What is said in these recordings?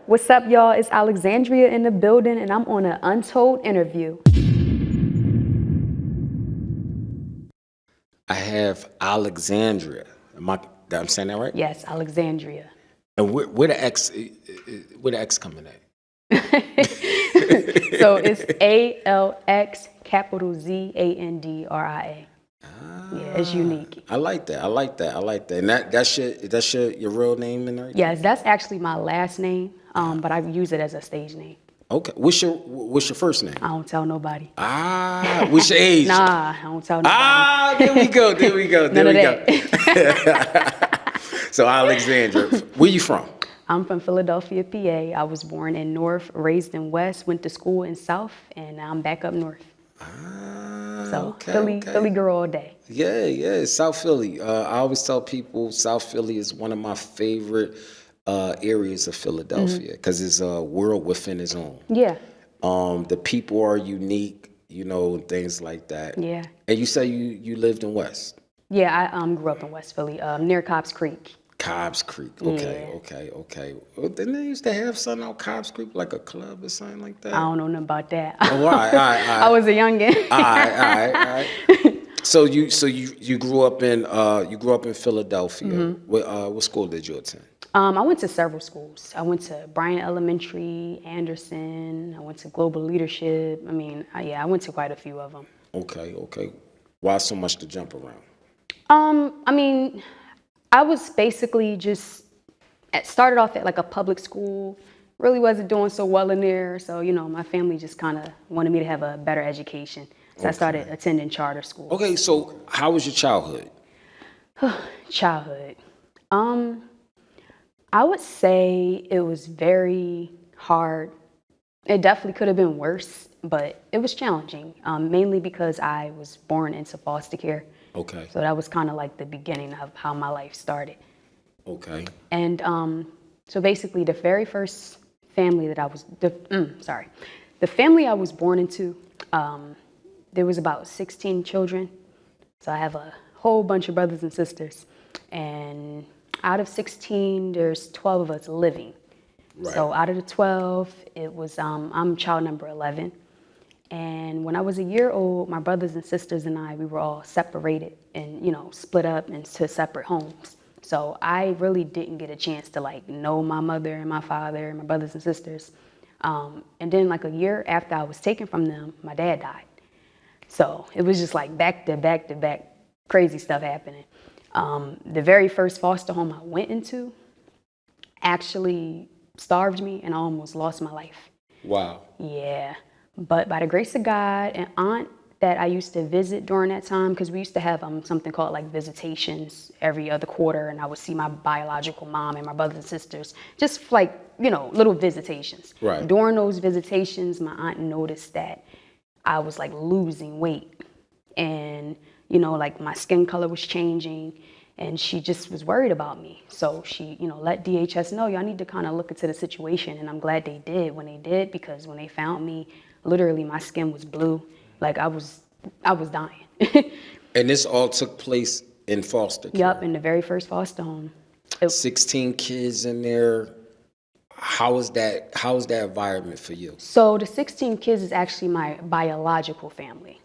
What's up, y'all? It's AlxZandria in the building, and I'm on an Untold interview. I have AlxZandria. I'm saying that right? Yes, AlxZandria. And where the X coming at? So it's AlxZandria. Yeah, it's unique. I like that. And that's your real name and everything? Yes, that's actually my last name, but I use it as a stage name. Okay. What's your first name? I don't tell nobody. What's your age? Nah, I don't tell nobody. There we go. None of that. So Alexandra, where you from? I'm from Philadelphia, PA. I was born in North, raised in West, went to school in South, and now I'm back up North. So Okay. Philly girl all day. Yeah, South Philly. I always tell people South Philly is one of my favorite areas of Philadelphia because it's a world within its own. Yeah. The people are unique, things like that. Yeah. And you say you lived in West? Yeah, I grew up in West Philly, near Cobbs Creek. Cobbs Creek. Yeah. Okay. Well, didn't they used to have something out Cobbs Creek, like a club or something like that? I don't know nothing about that. Oh, all right. I was a youngin'. All right. So you grew up in Philadelphia. Mm-hmm. What school did you attend? I went to several schools. I went to Bryant Elementary, Anderson. I went to Global Leadership. I went to quite a few of them. Okay. Why so much to jump around? I was basically started off at like a public school. Really wasn't doing so well in there. So, my family just kind of wanted me to have a better education. So I started attending charter school. Okay, so how was your childhood? Childhood. I would say it was very hard. It definitely could have been worse, but it was challenging, mainly because I was born into foster care. Okay. So that was kind of like the beginning of how my life started. Okay. And so basically the very first family that the family I was born into, there was about 16 children. So I have a whole bunch of brothers and sisters. And out of 16, there's 12 of us living. Right. So out of the 12, it was, I'm child number 11. And when I was a year old, my brothers and sisters and we were all separated and, split up into separate homes. So I really didn't get a chance to know my mother and my father and my brothers and sisters. And then like a year after I was taken from them, my dad died. So it was just like back to back crazy stuff happening. The very first foster home I went into actually starved me and I almost lost my life. Wow. Yeah. But by the grace of God, an aunt that I used to visit during that time, because we used to have something called like visitations every other quarter, and I would see my biological mom and my brothers and sisters, just like, little visitations. Right. During those visitations, my aunt noticed that I was like losing weight and, like my skin color was changing. And she just was worried about me. So she, let DHS know, y'all need to kind of look into the situation. And I'm glad they did when they did, because when they found me, literally my skin was blue. Like I was dying. And this all took place in foster care? Yup, in the very first foster home. 16 kids in there. How was that environment for you? So the 16 kids is actually my biological family.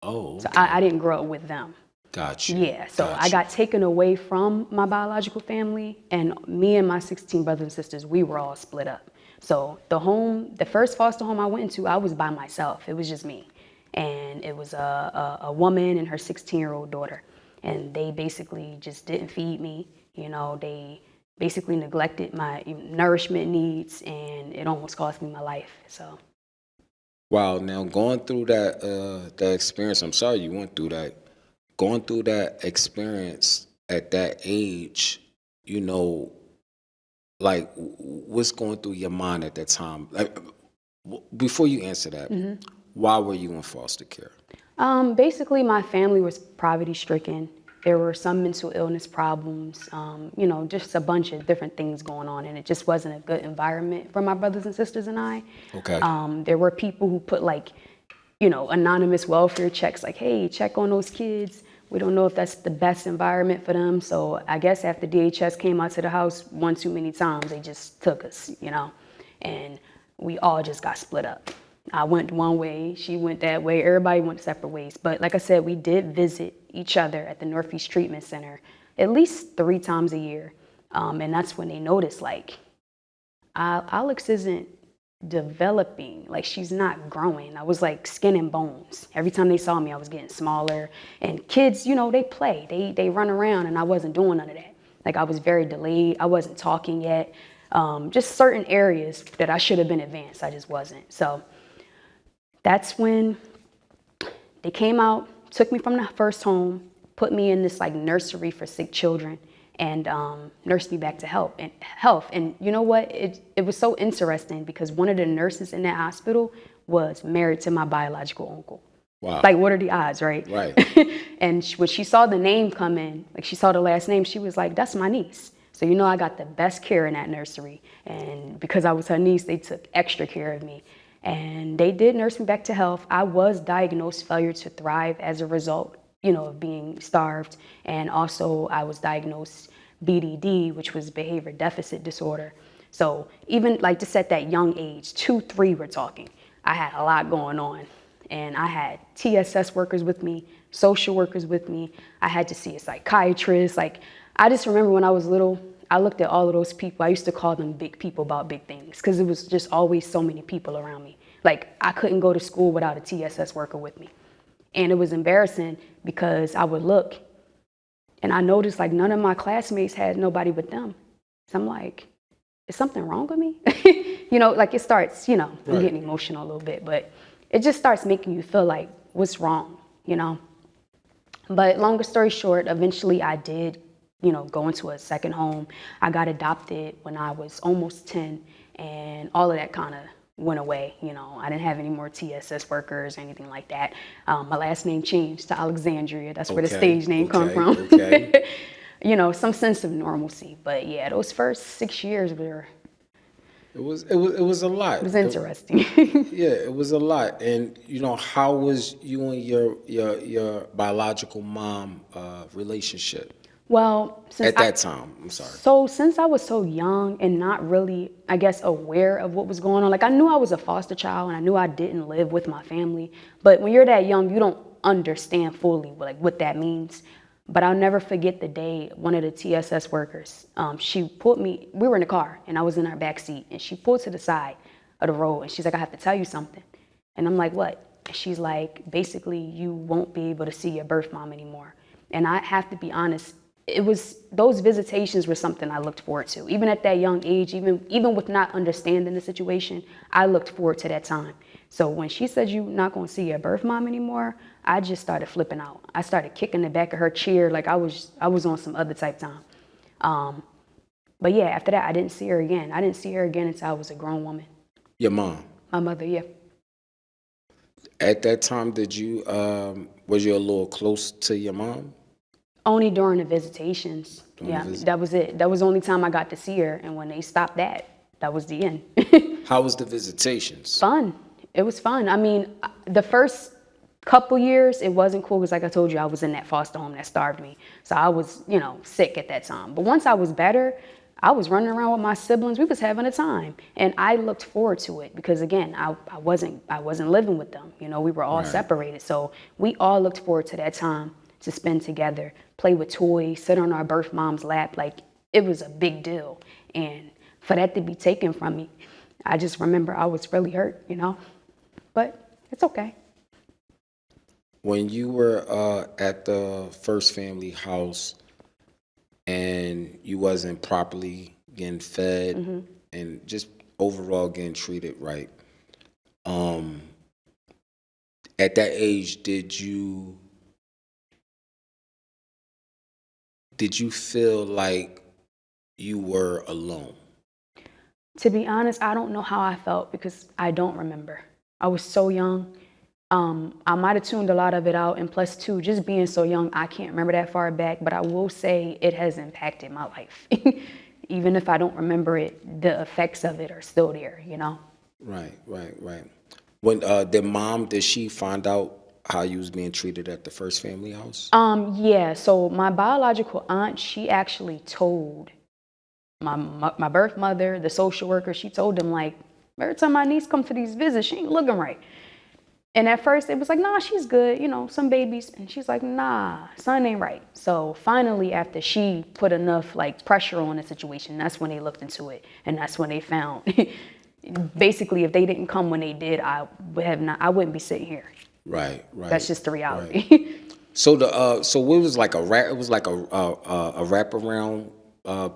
Oh, okay. So I didn't grow up with them. Gotcha. Yeah, so I got taken away from my biological family, and me and my 16 brothers and sisters, we were all split up. So the first foster home I went into, I was by myself. It was just me. And it was a woman and her 16-year-old daughter. And they basically just didn't feed me. They basically neglected my nourishment needs, and it almost cost me my life, so. Wow, now going through that experience, I'm sorry you went through that. Going through that experience at that age, like what's going through your mind at that time? Like, before you answer that, why were you in foster care? Basically, my family was poverty-stricken. There were some mental illness problems, just a bunch of different things going on, and it just wasn't a good environment for my brothers and sisters and I. Okay. There were people who put anonymous welfare checks, like, hey, check on those kids. We don't know if that's the best environment for them. So I guess after DHS came out to the house one too many times, they just took us, and we all just got split up. I went one way, she went that way, everybody went separate ways. But like I said, we did visit each other at the Northeast Treatment Center at least 3 times a year. And that's when they noticed, like, Alex isn't developing, like she's not growing. I was like skin and bones. Every time they saw me, I was getting smaller. And kids, you know, they play, they run around, and I wasn't doing none of that. Like, I was very delayed. I wasn't talking yet. Just certain areas that I should have been advanced, I just wasn't. So that's when they came out, took me from the first home, put me in this like nursery for sick children, and nursed me back to health. And you know what? It was so interesting because one of the nurses in that hospital was married to my biological uncle. Wow. Like, what are the odds, right? Right. And when she saw the name come in, like she saw the last name, she was like, that's my niece. So, you know, I got the best care in that nursery. And because I was her niece, they took extra care of me. And they did nurse me back to health. I was diagnosed failure to thrive as a result, you know, of being starved. And also I was diagnosed BDD, which was behavior deficit disorder. So even like just at that young age, 2, 3, we're talking, I had a lot going on. And I had TSS workers with me, social workers with me. I had to see a psychiatrist. Like, I just remember when I was little, I looked at all of those people. I used to call them big people about big things because it was just always so many people around me. Like, I couldn't go to school without a TSS worker with me. And it was embarrassing because I would look and I noticed like none of my classmates had nobody with them. So I'm like, is something wrong with me? You know, like it starts, you know, I'm getting emotional a little bit, but it just starts making you feel like, what's wrong, you know? But longer story short, eventually I did, you know, go into a second home. I got adopted when I was almost 10, and all of that kind of went away. You know, I didn't have any more TSS workers or anything like that. My last name changed to AlxZandria. That's where the stage name come from. Okay. You know, some sense of normalcy. But yeah, those first 6 years were. It was a lot. It was interesting. Yeah, it was a lot. And you know, how was you and your biological mom relationship? Well, At that time, I'm sorry. So since I was so young and not really, I guess, aware of what was going on, like I knew I was a foster child and I knew I didn't live with my family. But when you're that young, you don't understand fully like what that means. But I'll never forget the day one of the TSS workers, she pulled me, we were in the car and I was in her back seat, and she pulled to the side of the road and she's like, I have to tell you something. And I'm like, what? And she's like, basically, you won't be able to see your birth mom anymore. And I have to be honest, it was, those visitations were something I looked forward to. Even at that young age, even with not understanding the situation, I looked forward to that time. So when she said you're not going to see your birth mom anymore, I just started flipping out. I started kicking the back of her chair like I was on some other type time. But yeah, after that, I didn't see her again. I didn't see her again until I was a grown woman. Your mom? My mother, yeah. At that time, did you was you a little close to your mom? Only during the visitations. That was it. That was the only time I got to see her. And when they stopped that was the end. How was the visitations? Fun. It was fun. I mean, the first couple years, it wasn't cool because like I told you, I was in that foster home that starved me. So I was, you know, sick at that time. But once I was better, I was running around with my siblings. We was having a time. And I looked forward to it because again, I wasn't living with them. You know, we were all separated. So we all looked forward to that time to spend together, play with toys, sit on our birth mom's lap. Like, it was a big deal. And for that to be taken from me, I just remember I was really hurt, you know, but it's okay. When you were at the first family house and you wasn't properly getting fed and just overall getting treated right, at that age, did you feel like you were alone? To be honest, I don't know how I felt because I don't remember. I was so young. I might have tuned a lot of it out. And plus, too, just being so young, I can't remember that far back. But I will say it has impacted my life. Even if I don't remember it, the effects of it are still there, you know? Right. When did she find out how you was being treated at the first family house? Yeah, so my biological aunt, she actually told my birth mother, the social worker, she told them like, Every time my niece come to these visits, she ain't looking right. And at first it was like, nah, she's good, you know, some babies. And she's like, nah, son ain't right. So finally, after she put enough like pressure on the situation, that's when they looked into it. And that's when they found, basically, if they didn't come when they did, I wouldn't be sitting here. Right, right. That's just the reality. Right. So so it was like it was like a wraparound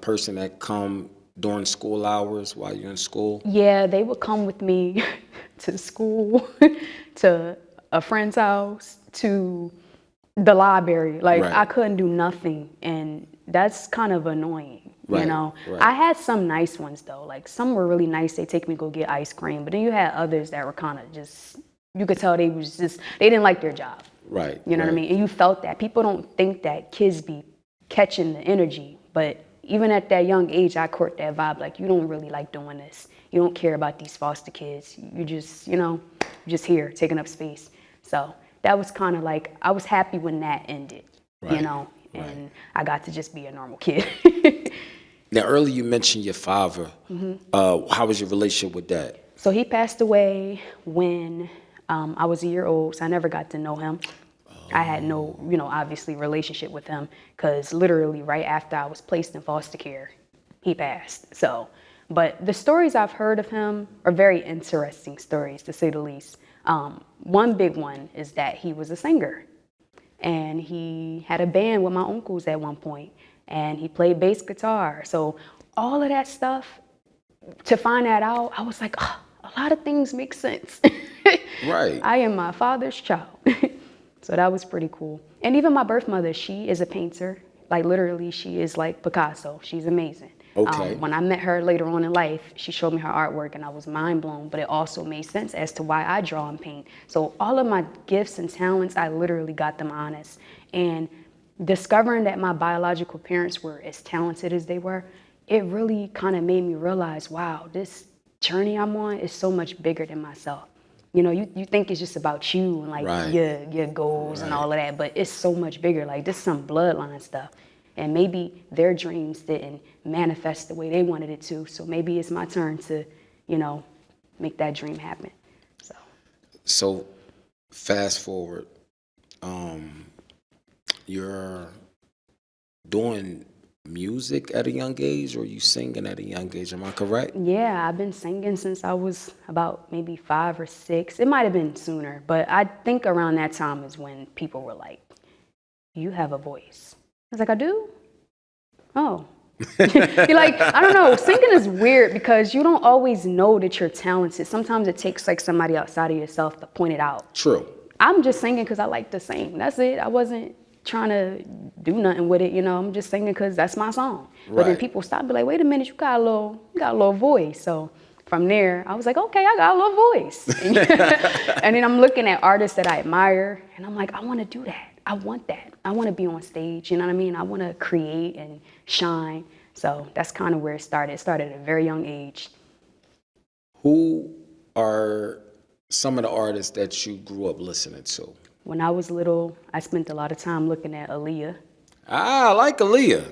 person that come during school hours while you're in school. Yeah, they would come with me to school, to a friend's house, to the library. Like Right. I couldn't do nothing, and that's kind of annoying. Right, You know, right. I had some nice ones though. Like some were really nice. They take me to go get ice cream, but then you had others that were kind of just. You could tell they didn't like their job. Right. You know what I mean? And you felt that. People don't think that kids be catching the energy, but even at that young age, I caught that vibe. Like, you don't really like doing this. You don't care about these foster kids. You just, you know, just here taking up space. So that was kind of like, I was happy when that ended, you know, and I got to just be a normal kid. Now, earlier you mentioned your father. How was your relationship with that? So he passed away when I was a year old, so I never got to know him. I had no, you know, obviously relationship with him because literally right after I was placed in foster care, he passed. So, but the stories I've heard of him are very interesting stories, to say the least. One big one is that he was a singer, and he had a band with my uncles at one point, and he played bass guitar. So all of that stuff, to find that out, I was like, oh, a lot of things make sense. Right. I am my father's child. So that was pretty cool. And even my birth mother, she is a painter. Like literally, she is like Picasso. She's amazing. Okay. When I met her later on in life, she showed me her artwork and I was mind blown, but it also made sense as to why I draw and paint. So all of my gifts and talents, I literally got them honest. And discovering that my biological parents were as talented as they were, it really kind of made me realize, wow, this journey I'm on is so much bigger than myself. You know, you think it's just about you and like your goals and all of that, but it's so much bigger. Like this is some bloodline stuff. And maybe their dreams didn't manifest the way they wanted it to. So maybe it's my turn to, you know, make that dream happen. So fast forward, you're doing music at a young age, or you singing at a young age? Am I correct? Yeah, I've been singing since I was about maybe 5 or 6. It might have been sooner, but I think around that time is when people were like, you have a voice. I was like, I do? Oh. You're like, I don't know, singing is weird because you don't always know that you're talented. Sometimes it takes like somebody outside of yourself to point it out. True. I'm just singing because I like to sing. That's it. I wasn't trying to do nothing with it, you know. I'm just singing because that's my song. But then people stop and be like, wait a minute, you got a little voice. So from there, I was like, okay, I got a little voice. And then I'm looking at artists that I admire, and I'm like, I want to do that. I want that. I want to be on stage, you know what I mean? I want to create and shine. So that's kind of where it started. It started at a very young age. Who are some of the artists that you grew up listening to? When I was little, I spent a lot of time looking at Aaliyah. I like Aaliyah.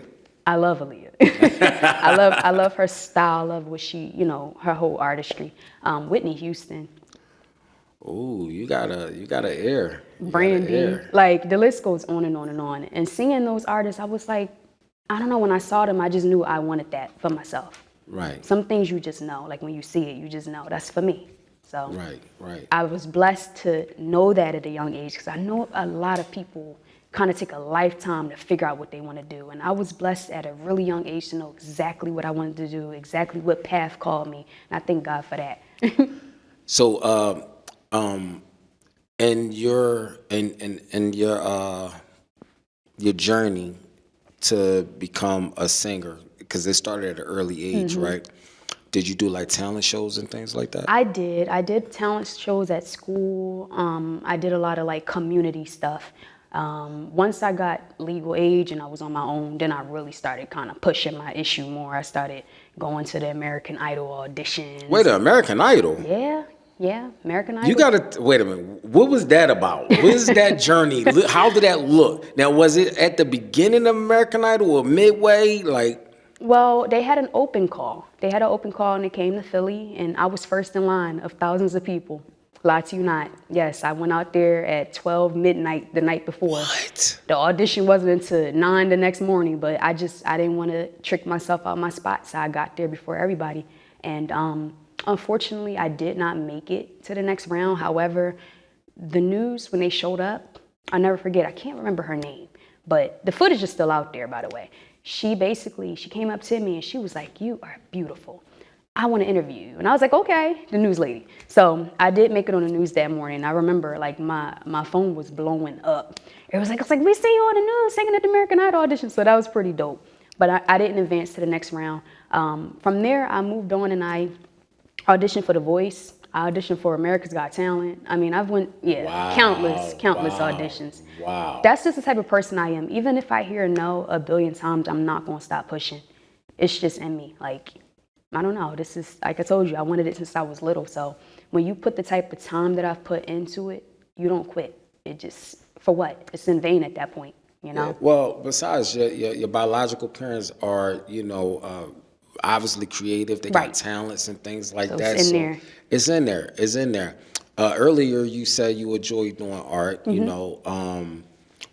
I love Aaliyah. I love her style. I love what she, you know, her whole artistry. Whitney Houston. Ooh, you got a ear. Brandy. Like the list goes on and on and on. And seeing those artists, I was like, I don't know, when I saw them, I just knew I wanted that for myself. Right. Some things you just know, like when you see it, you just know that's for me. So right. I was blessed to know that at a young age because I know a lot of people kind of take a lifetime to figure out what they want to do. And I was blessed at a really young age to know exactly what I wanted to do, exactly what path called me. And I thank God for that. So, and your journey to become a singer, because it started at an early age, right? Did you do like talent shows and things like that? I did talent shows at school. I did a lot of like community stuff. Once I got legal age and I was on my own, then I really started kind of pushing my issue more. I started going to the American Idol auditions. Wait, American Idol? Yeah, American Idol. You gotta, wait a minute, what was that about? What is that journey? How did that look? Now, was it at the beginning of American Idol or midway? Like, Well, they had an open call. They had an open call and they came to Philly, and I was first in line of thousands of people. Lie to you not. Yes, I went out there at 12 midnight the night before. What? The audition wasn't until 9 the next morning, but I didn't want to trick myself out my spot, so I got there before everybody. And unfortunately, I did not make it to the next round. However, the news, when they showed up, I'll never forget, I can't remember her name, but the footage is still out there, by the way. She came up to me and she was like, "You are beautiful. I want to interview you." And I was like, "Okay," the news lady. So I did make it on the news that morning. I remember like my phone was blowing up. It was like, "We see you on the news singing at the American Idol audition." So that was pretty dope. But I didn't advance to the next round. From there, I moved on and I auditioned for The Voice. I auditioned for America's Got Talent. I mean, Wow. countless Wow. auditions. Wow. That's just the type of person I am. Even if I hear no a billion times, I'm not gonna stop pushing. It's just in me. Like, I don't know. This is, like I told you, I wanted it since I was little. So when you put the type of time that I've put into it, you don't quit. It just, for what? It's in vain at that point, you know? Yeah, well, besides your biological parents are, obviously creative. They got Right. talents and things like So it's that. in So there. it's in there. It's in there. Earlier, you said you enjoy doing art.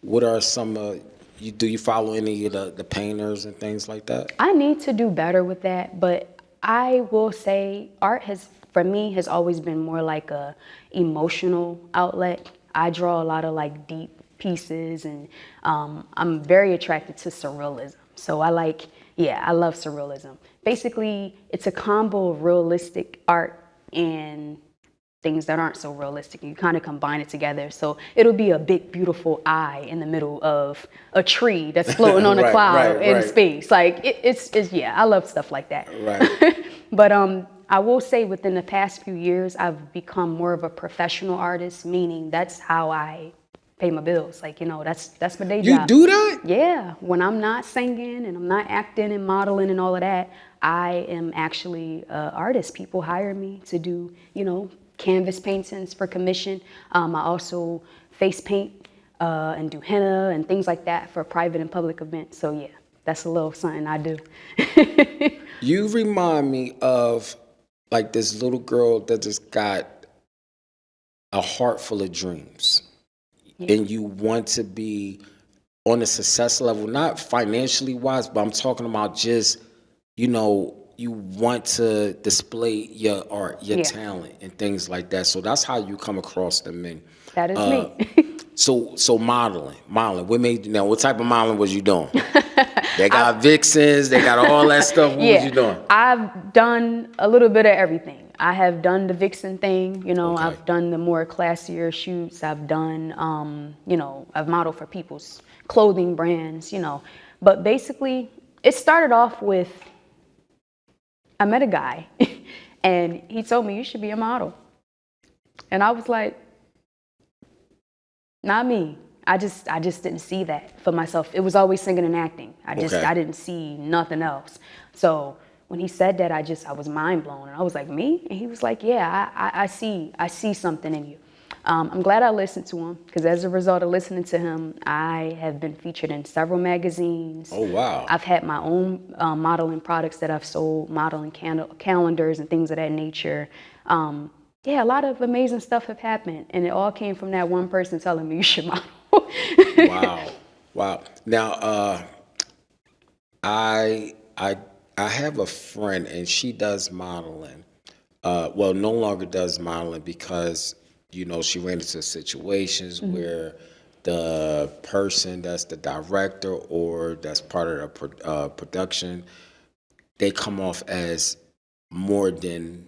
What are some? Do you follow any of the painters and things like that? I need to do better with that, but I will say art has, for me, has always been more like a emotional outlet. I draw a lot of like deep pieces, and I'm very attracted to surrealism. So I love surrealism. Basically, it's a combo of realistic art and things that aren't so realistic. You kind of combine it together. So it'll be a big, beautiful eye in the middle of a tree that's floating on a cloud in space. Like yeah, I love stuff like that. Right. But I will say within the past few years, I've become more of a professional artist, meaning that's how I pay my bills. Like, that's my day job. You do that? Yeah, when I'm not singing and I'm not acting and modeling and all of that, I am actually an artist. People hire me to do, canvas paintings for commission. I also face paint and do henna and things like that for private and public events. So yeah, that's a little something I do. You remind me of like this little girl that just got a heart full of dreams. Yeah. And you want to be on a success level, not financially wise, but I'm talking about just, you want to display your art, your Yeah. talent, and things like that. So that's how you come across the men. That is me. So modeling. What type of modeling was you doing? They got vixens, they got all that stuff. What was you doing? I've done a little bit of everything. I have done the vixen thing, Okay. I've done the more classier shoots. I've done, I've modeled for people's clothing brands, But basically, it started off with, I met a guy and he told me, "You should be a model." And I was like, not me. I just didn't see that for myself. It was always singing and acting. I didn't see nothing else. So when he said that, I was mind blown, and I was like, "Me?" And he was like, "Yeah, I see something in you." I'm glad I listened to him, because as a result of listening to him, I have been featured in several magazines. Oh, wow. I've had my own modeling products that I've sold, modeling calendars and things of that nature. Yeah, a lot of amazing stuff have happened, and it all came from that one person telling me you should model. Wow. Now, I have a friend, and she does modeling. Well, no longer does modeling because she ran into situations where the person that's the director or that's part of the production, they come off as more than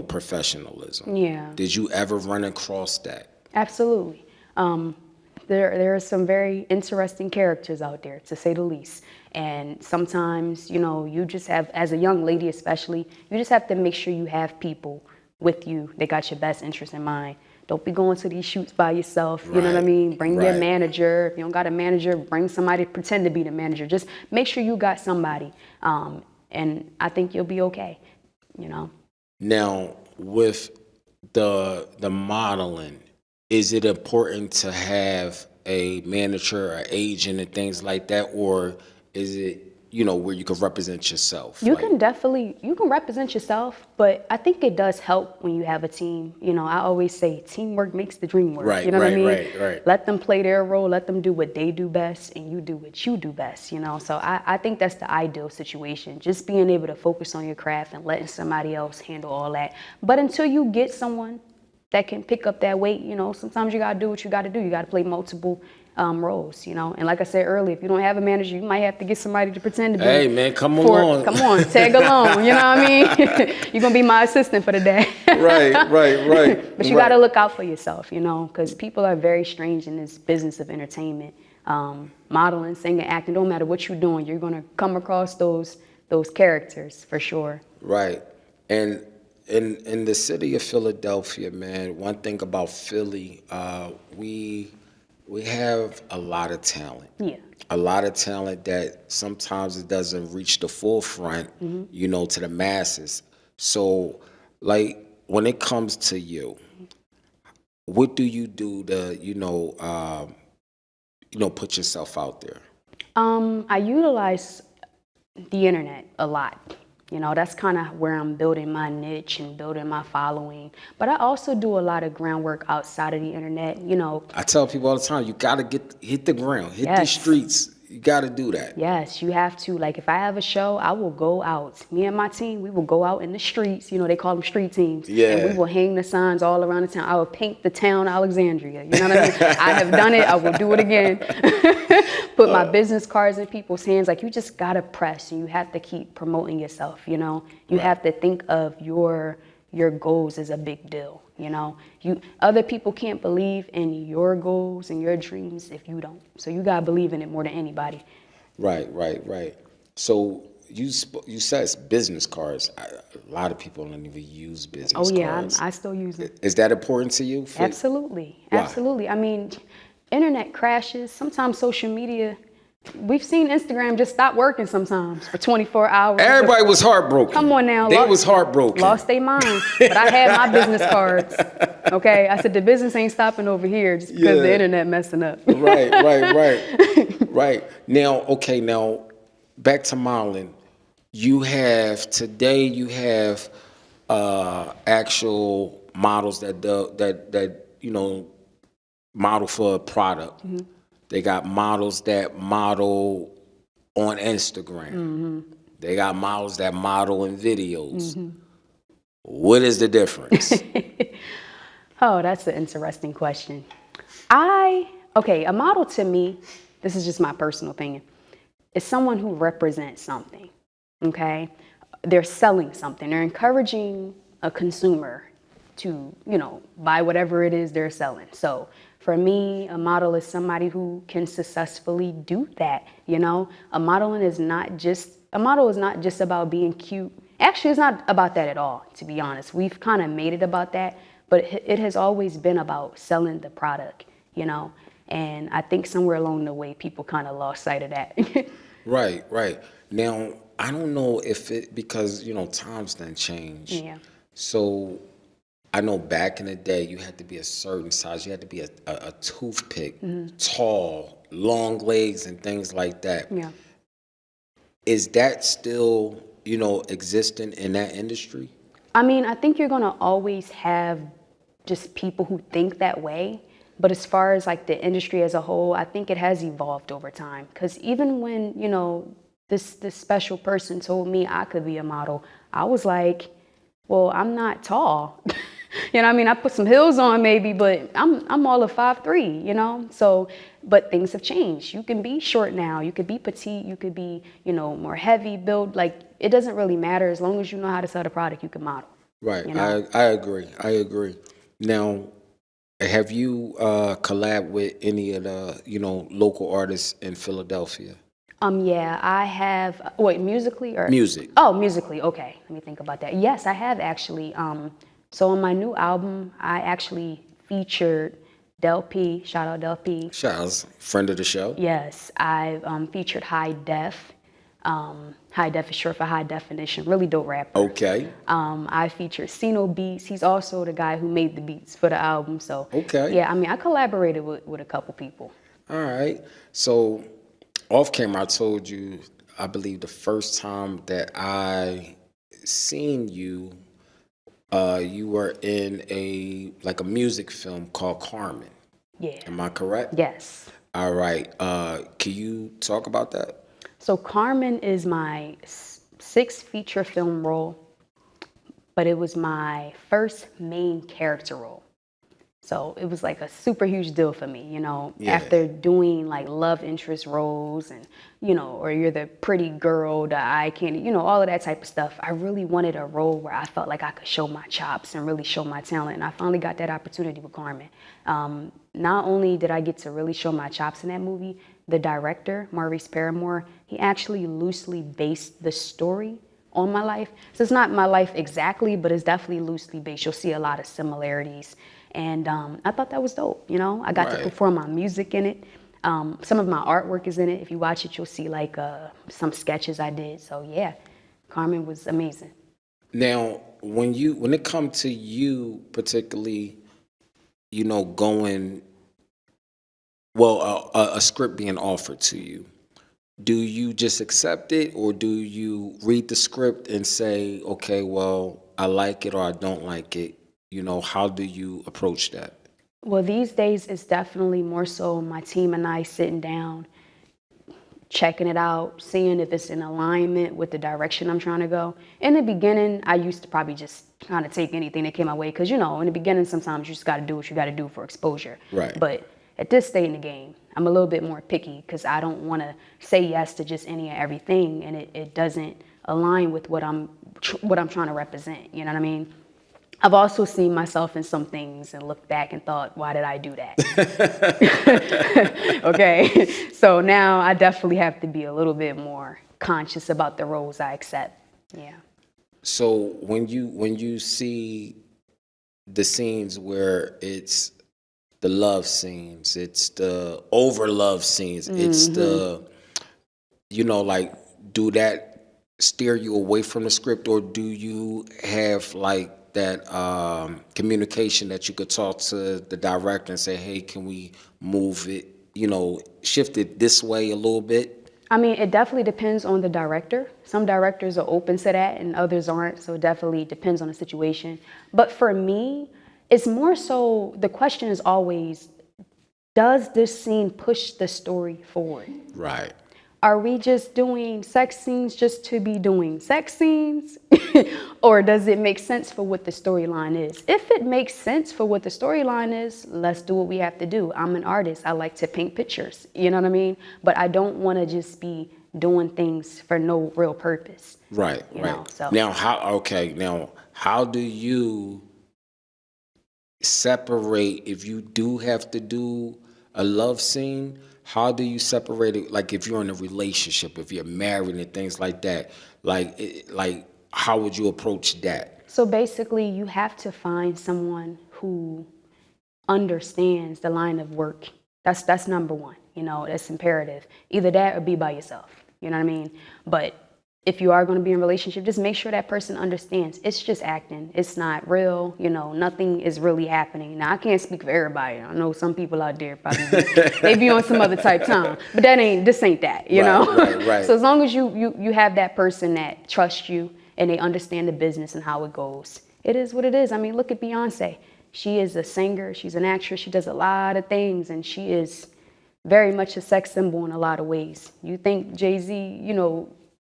professionalism. Yeah. Did you ever run across that? Absolutely. There are some very interesting characters out there, to say the least. And sometimes, you just have, as a young lady especially, you just have to make sure you have people with you that got your best interest in mind. Don't be going to these shoots by yourself. You know what I Right, mean? Bring your right. manager. If you don't got a manager, bring somebody to pretend to be the manager. Just make sure you got somebody. And I think you'll be okay, Now, with the modeling, is it important to have a manager or agent and things like that, or is it where you can represent yourself? You can represent yourself, but I think it does help when you have a team. I always say teamwork makes the dream work. Right, You know what I mean? right. Let them play their role, let them do what they do best, and you do what you do best, So I think that's the ideal situation. Just being able to focus on your craft and letting somebody else handle all that. But until you get someone that can pick up that weight, sometimes you gotta do what you gotta do. You gotta play multiple roles, And like I said earlier, if you don't have a manager, you might have to get somebody to pretend to be. Hey man, come on, tag along. You know what I mean? You're gonna be my assistant for the day. right. But you gotta look out for yourself, because people are very strange in this business of entertainment. Modeling, singing, acting, don't matter what you're doing, you're gonna come across those characters for sure. Right. And in the city of Philadelphia, man, one thing about Philly, we have a lot of talent. Yeah. A lot of talent that sometimes it doesn't reach the forefront, to the masses. So, like, when it comes to you, what do you do to, put yourself out there? I utilize the internet a lot. That's kind of where I'm building my niche and building my following. But I also do a lot of groundwork outside of the internet. I tell people all the time, you gotta hit the ground, hit the Yes. streets. You gotta do that. Yes, you have to. Like, if I have a show, I will go out. Me and my team, we will go out in the streets. They call them street teams. Yeah. And we will hang the signs all around the town. I will paint the town Alexandria. You know what I mean? I have done it. I will do it again. Put my business cards in people's hands. Like, you just gotta press, and you have to keep promoting yourself. You have to think of your goals as a big deal. Other people can't believe in your goals and your dreams if you don't. So you gotta believe in it more than anybody. Right. So you said it's business cards. A lot of people don't even use business cards. Oh yeah, I still use them. Is that important to you? Absolutely. Why? Absolutely. I mean, internet crashes. Sometimes social media. We've seen Instagram just stop working sometimes for 24 hours. Everybody was heartbroken. Come on now. They was heartbroken. Lost their mind. But I had my business cards. Okay? I said, the business ain't stopping over here just because the internet messing up. Right. Now, back to modeling. You have actual models that model for a product. Mm-hmm. They got models that model on Instagram. Mm-hmm. They got models that model in videos. Mm-hmm. What is the difference? Oh, that's an interesting question. A model to me, this is just my personal opinion, is someone who represents something, okay? They're selling something. They're encouraging a consumer to, buy whatever it is they're selling. So for me, a model is somebody who can successfully do that. A model is not just about being cute. Actually, it's not about that at all, to be honest. We've kind of made it about that, but it has always been about selling the product, and I think somewhere along the way, people kind of lost sight of that. Right. Now, I don't know because, times done changed. Yeah. So I know back in the day, you had to be a certain size. You had to be a toothpick, mm-hmm. tall, long legs, and things like that. Yeah. Is that still, existent in that industry? I mean, I think you're going to always have just people who think that way. But as far as like the industry as a whole, I think it has evolved over time. Because even when, this special person told me I could be a model, I was like, well, I'm not tall. I put some heels on maybe, but I'm all of 5'3", So, but things have changed. You can be short now. You could be petite. You could be, more heavy build. Like, it doesn't really matter. As long as you know how to sell the product, you can model. Right. I agree. Now, have you collabed with any of the, local artists in Philadelphia? Yeah, I have. Wait, musically or? Music. Oh, musically. Okay, let me think about that. Yes, I have actually. So on my new album, I actually featured Del P. Shout out Del P. Shout out, friend of the show. Yes, I featured High Def. High Def is short for high definition. Really dope rapper. Okay. I featured Sino Beats. He's also the guy who made the beats for the album. So okay. Yeah, I collaborated with a couple people. All right. So off camera, I told you I believe the first time that I seen you, you were in a music film called Carmen. Yeah. Am I correct? Yes. All right. Can you talk about that? So Carmen is my sixth feature film role, but it was my first main character role. So it was like a super huge deal for me, Yeah. after doing like love interest roles and, or you're the pretty girl, the eye candy, all of that type of stuff. I really wanted a role where I felt like I could show my chops and really show my talent. And I finally got that opportunity with Carmen. Not only did I get to really show my chops in that movie, the director, Maurice Paramore, he actually loosely based the story on my life. So it's not my life exactly, but it's definitely loosely based. You'll see a lot of similarities. And I thought that was dope, I got to Right. perform my music in it. Some of my artwork is in it. If you watch it, you'll see like some sketches I did. So yeah, Carmen was amazing. Now, when it comes to you particularly, going a script being offered to you, do you just accept it, or do you read the script and say, okay, well, I like it or I don't like it? How do you approach that? Well, these days it's definitely more so my team and I sitting down, checking it out, seeing if it's in alignment with the direction I'm trying to go. In the beginning, I used to probably just kind of take anything that came my way because, in the beginning, sometimes you just got to do what you got to do for exposure. Right. But at this stage in the game, I'm a little bit more picky because I don't want to say yes to just any and everything, and it doesn't align with what I'm trying to represent. You know what I mean? I've also seen myself in some things and looked back and thought, why did I do that? Okay, so now I definitely have to be a little bit more conscious about the roles I accept. Yeah. So when you see the scenes where it's the love scenes, it's the over love scenes, it's the like, do that steer you away from the script, or do you have like that communication that you could talk to the director and say, hey, can we move it, shift it this way a little bit? I mean, it definitely depends on the director. Some directors are open to that and others aren't, so it definitely depends on the situation. But for me, it's more so the question is always, does this scene push the story forward? Right. Are we just doing sex scenes just to be doing sex scenes? Or does it make sense for what the storyline is? If it makes sense for what the storyline is, let's do what we have to do. I'm an artist. I like to paint pictures. You know what I mean? But I don't want to just be doing things for no real purpose. Right, You right. know, so. Now, how do you separate if you do have to do a love scene? How do you separate it? Like if you're in a relationship, if you're married and things like that, like how would you approach that? So basically, you have to find someone who understands the line of work. That's number one. That's imperative. Either that or be by yourself. You know what I mean? But if you are going to be in a relationship, just make sure that person understands. It's just acting. It's not real. Nothing is really happening. Now, I can't speak for everybody. I know some people out there probably they be on some other type time, but this ain't that. You know. Right. So as long as you have that person that trusts you and they understand the business and how it goes, it is what it is. I mean, look at Beyonce. She is a singer. She's an actress. She does a lot of things, and she is very much a sex symbol in a lot of ways. You think Jay-Z,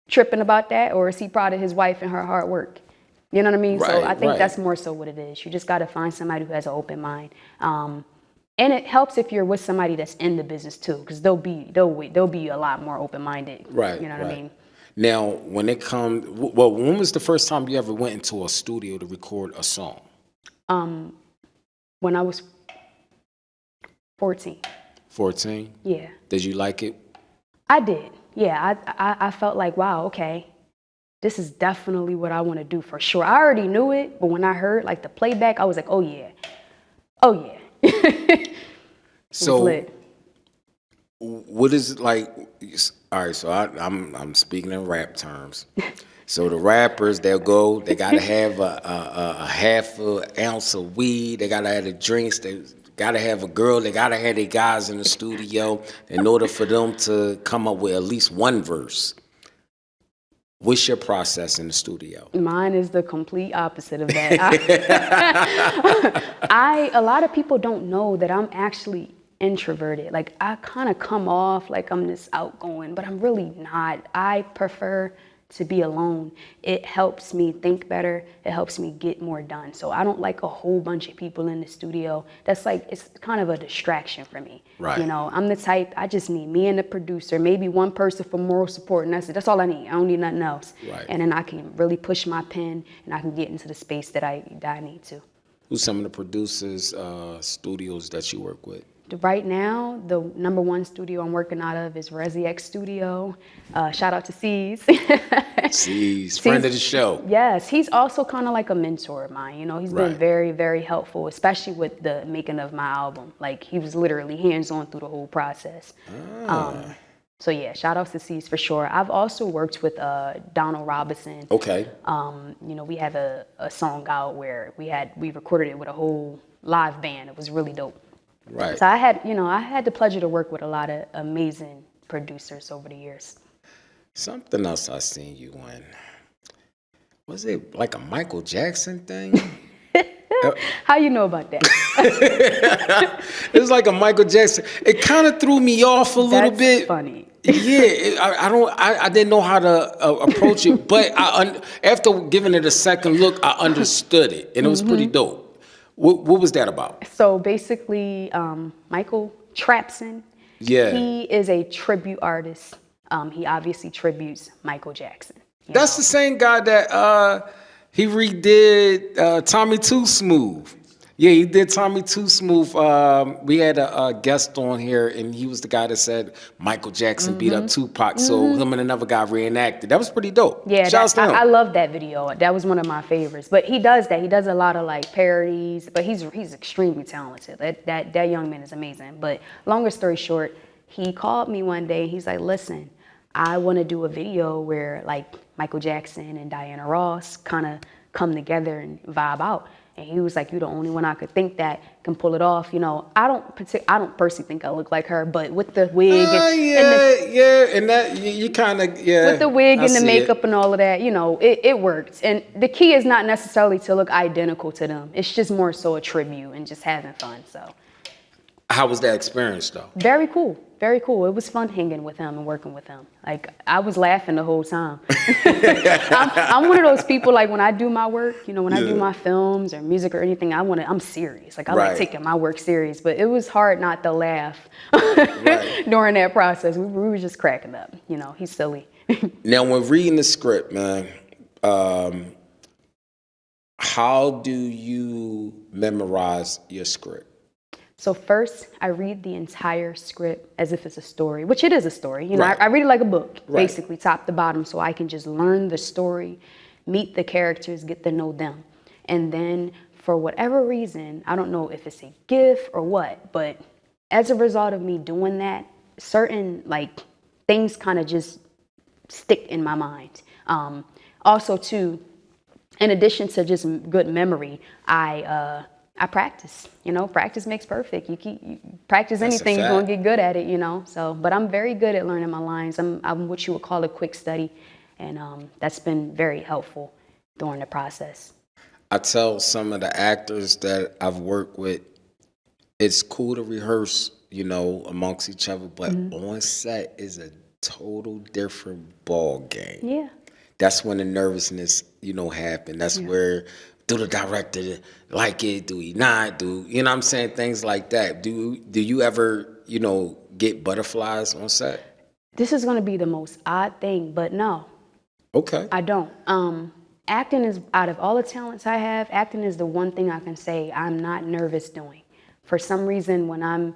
tripping about that, or is he proud of his wife and her hard work? You know what I mean? So I think that's more so what it is. You just got to find somebody who has an open mind. And it helps if you're with somebody that's in the business too, because they'll be a lot more open-minded. Right. You know what I mean? Now, when was the first time you ever went into a studio to record a song? When I was 14. 14? Yeah. Did you like it? I did. Yeah, I felt like, wow, okay, this is definitely what I want to do for sure. I already knew it, but when I heard like the playback, I was like, oh yeah. So, what is it like? All right, so I'm speaking in rap terms. So the rappers, they gotta have a half an ounce of weed, they gotta have the drinks, they gotta have a girl, they gotta have their guys in the studio in order for them to come up with at least one verse. What's your process in the studio? Mine is the complete opposite of that. A lot of people don't know that I'm actually introverted. Like, I kind of come off like I'm this outgoing, but I'm really not. I prefer to be alone. It helps me think better. It helps me get more done. So I don't like a whole bunch of people in the studio. That's like, it's kind of a distraction for me. Right. You know, I'm the type, I just need me and the producer, maybe one person for moral support, and that's it. That's all I need. I don't need nothing else. Right. And then I can really push my pen and I can get into the space that I need to. Who's some of the producers, studios that you work with? Right now, the number one studio I'm working out of is Resi Studio. Shout out to C's. C's, friend of the show. Yes, he's also kind of like a mentor of mine. You know, he's been Right. very, very helpful, especially with the making of my album. Like, he was literally hands-on through the whole process. So yeah, shout outs to C's for sure. I've also worked with Donald Robinson. Okay. You know, we have a song out where we recorded it with a whole live band. It was really dope. Right. So I had the pleasure to work with a lot of amazing producers over the years. Something else I seen you in. Was it like a Michael Jackson thing? How you know about that? It was like a Michael Jackson. It kind of threw me off a little That's bit. funny. Yeah, I didn't know how to approach it, but after giving it a second look, I understood it, and it was pretty dope. What was that about? So basically, Michael Trapson, Yeah. he is a tribute artist. He obviously tributes Michael Jackson. That's the same guy that he redid Tommy Too Smooth. Yeah, he did Tommy Too Smooth. We had a guest on here, and he was the guy that said Michael Jackson beat up Tupac, so him and another guy reenacted. That was pretty dope. Yeah, Shouts to him. I love that video. That was one of my favorites. But he does that. He does a lot of like parodies. But he's extremely talented. That young man is amazing. But longer story short, he called me one day. He's like, "Listen, I want to do a video where like Michael Jackson and Diana Ross kind of come together and vibe out." And he was like, "You're the only one I could think that can pull it off." You know, I don't personally think I look like her, but with the wig and that you kind of with the wig and the makeup and all of that, you know, it works. And the key is not necessarily to look identical to them. It's just more so a tribute and just having fun. So, how was that experience though? very cool. Very cool. It was fun hanging with him and working with him. Like, I was laughing the whole time. I'm one of those people, like, when I do my work, you know, when I do my films or music or anything, I'm serious. Like, I like taking my work serious. But it was hard not to laugh during that process. We were just cracking up. You know, he's silly. Now, when reading the script, man, how do you memorize your script? So first, I read the entire script as if it's a story, which it is a story. You know, I read it like a book, basically, top to bottom, so I can just learn the story, meet the characters, get to know them. And then, for whatever reason, I don't know if it's a gift or what, but as a result of me doing that, certain, like, things kind of just stick in my mind. Also, too, in addition to just good memory, I practice, you know, practice makes perfect. You practice anything, you're gonna get good at it, you know. So, but I'm very good at learning my lines. I'm what you would call a quick study, and that's been very helpful during the process. I tell some of the actors that I've worked with, it's cool to rehearse, you know, amongst each other, but on set is a total different ball game. Yeah. That's when the nervousness, you know, happen. That's where, do the director like it? Do he not? You know what I'm saying? Things like that. Do you ever, you know, get butterflies on set? This is gonna be the most odd thing, but no. Okay. I don't. Acting is, out of all the talents I have, acting is the one thing I can say I'm not nervous doing. For some reason, when I'm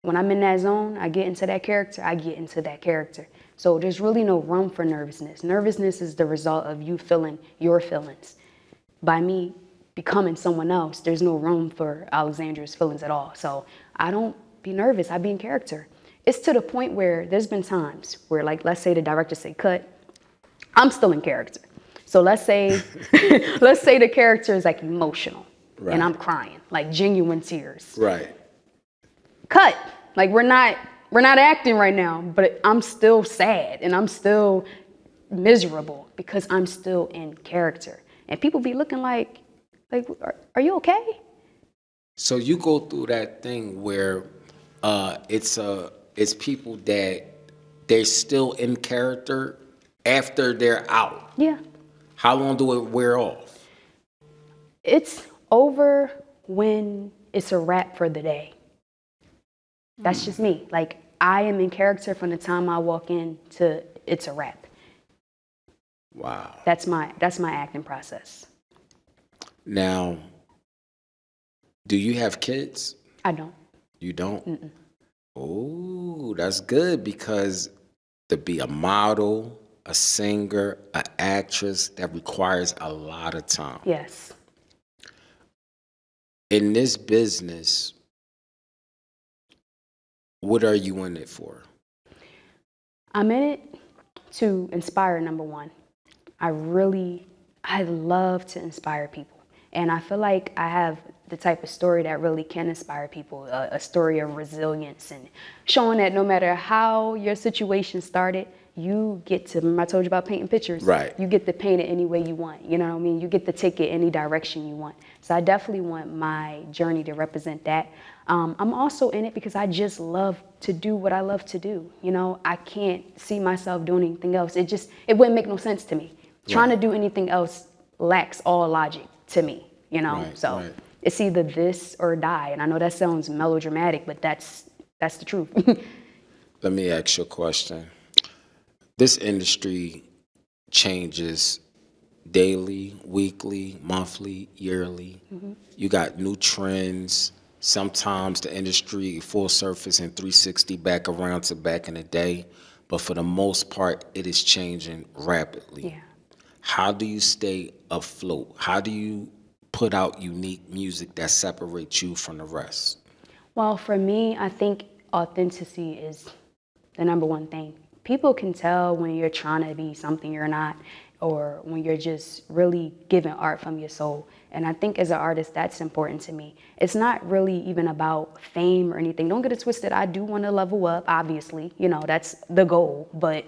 in that zone, I get into that character. So there's really no room for nervousness. Nervousness is the result of you feeling your feelings. By me becoming someone else, there's no room for AlxZandria's feelings at all. So I don't be nervous, I be in character. It's to the point where there's been times where, like, let's say the director say cut, I'm still in character. So let's say the character is like emotional and I'm crying, like genuine tears. Right. Cut. Like, we're not acting right now, but I'm still sad and I'm still miserable because I'm still in character. And people be looking like are you okay? So you go through that thing where it's people that they're still in character after they're out. Yeah. How long do it wear off? It's over when it's a wrap for the day. That's just me. Like, I am in character from the time I walk in to it's a wrap. Wow. That's my acting process. Now, do you have kids? I don't. You don't? Oh, that's good, because to be a model, a singer, an actress, that requires a lot of time. Yes. In this business, what are you in it for? I'm in it to inspire, number one. I love to inspire people. And I feel like I have the type of story that really can inspire people, a story of resilience and showing that no matter how your situation started, you get to, remember I told you about painting pictures? Right. You get to paint it any way you want, you know what I mean? You get to take it any direction you want. So I definitely want my journey to represent that. I'm also in it because I just love to do what I love to do. You know, I can't see myself doing anything else. It wouldn't make no sense to me. Trying to do anything else lacks all logic to me, you know? Right. It's either this or die. And I know that sounds melodramatic, but that's the truth. Let me ask you a question. This industry changes daily, weekly, monthly, yearly. You got new trends. Sometimes the industry full surface and 360 back around to back in the day. But for the most part, it is changing rapidly. Yeah. How do you stay afloat? How do you put out unique music that separates you from the rest? Well, for me, I think authenticity is the number one thing. People can tell when you're trying to be something you're not, or when you're just really giving art from your soul. And I think as an artist, that's important to me. It's not really even about fame or anything. Don't get it twisted. I do want to level up, obviously. You know, that's the goal. But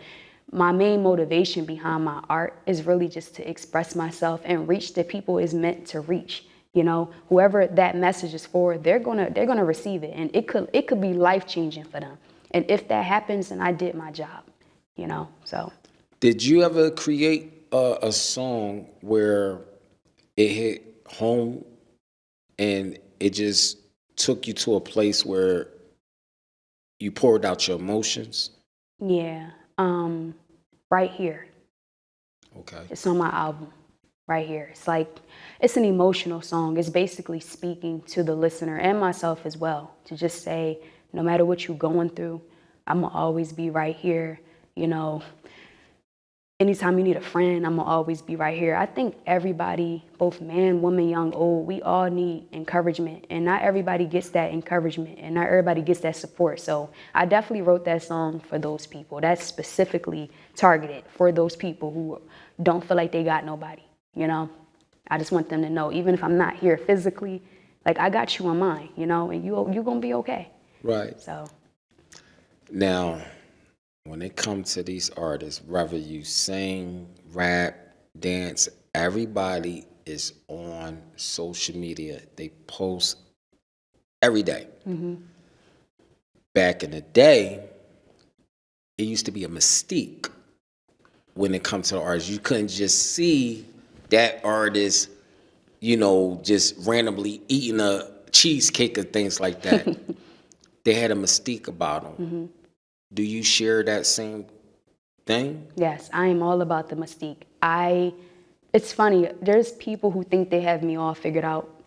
my main motivation behind my art is really just to express myself and reach the people it's meant to reach. You know, whoever that message is for, they're gonna receive it, and it could be life-changing for them. And if that happens, then I did my job. You know, so. Did you ever create a song where it hit home and it just took you to a place where you poured out your emotions? Yeah. Right here. Okay. It's on my album. Right here. It's like, it's an emotional song. It's basically speaking to the listener and myself as well, to just say, no matter what you're going through, I'm gonna always be right here. You know, anytime you need a friend, I'm gonna always be right here. I think everybody, both man, woman, young, old, we all need encouragement, and not everybody gets that encouragement, and not everybody gets that support. So I definitely wrote that song for those people. That's specifically targeted for those people who don't feel like they got nobody. You know, I just want them to know, even if I'm not here physically, like, I got you in mind, you know, and you're gonna be okay. Right. So. Now, when it comes to these artists, whether you sing, rap, dance, everybody is on social media. They post every day. Back in the day, it used to be a mystique when it comes to the artists. You couldn't just see that artist, you know, just randomly eating a cheesecake or things like that. They had a mystique about them. Do you share that same thing? Yes, I am all about the mystique. It's funny, there's people who think they have me all figured out.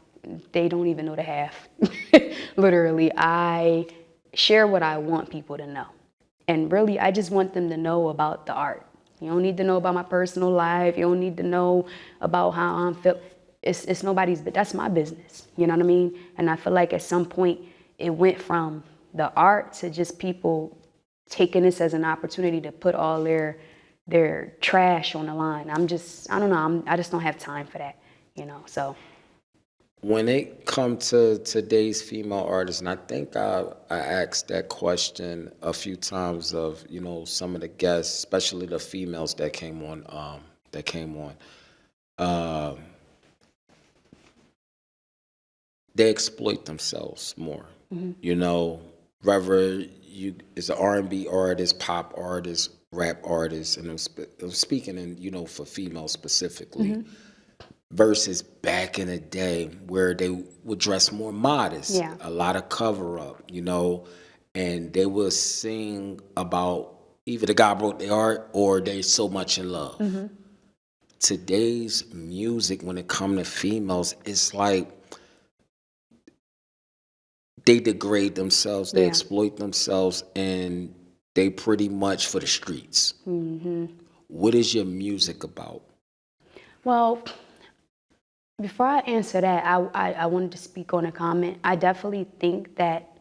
They don't even know the half. Literally, I share what I want people to know. And really, I just want them to know about the art. You don't need to know about my personal life. You don't need to know about how I'm feel. It's nobody's, but that's my business. You know what I mean? And I feel like at some point, it went from the art to just people taking this as an opportunity to put all their trash on the line. I don't know, I just don't have time for that, you know, so. When it come to today's female artists, and I think I asked that question a few times of, you know, some of the guests, especially the females that came on, um, they exploit themselves more. You know, whether you is an R&B artist, pop artist, rap artist, and I'm speaking in, you know, for females specifically, versus back in the day where they would dress more modest, Yeah. a lot of cover up, you know, and they would sing about either the guy broke their heart or they so much in love. Today's music, when it comes to females, it's like they degrade themselves, they Yeah. exploit themselves, and they pretty much for the streets. What is your music about? Well, before I answer that, I wanted to speak on a comment. I definitely think that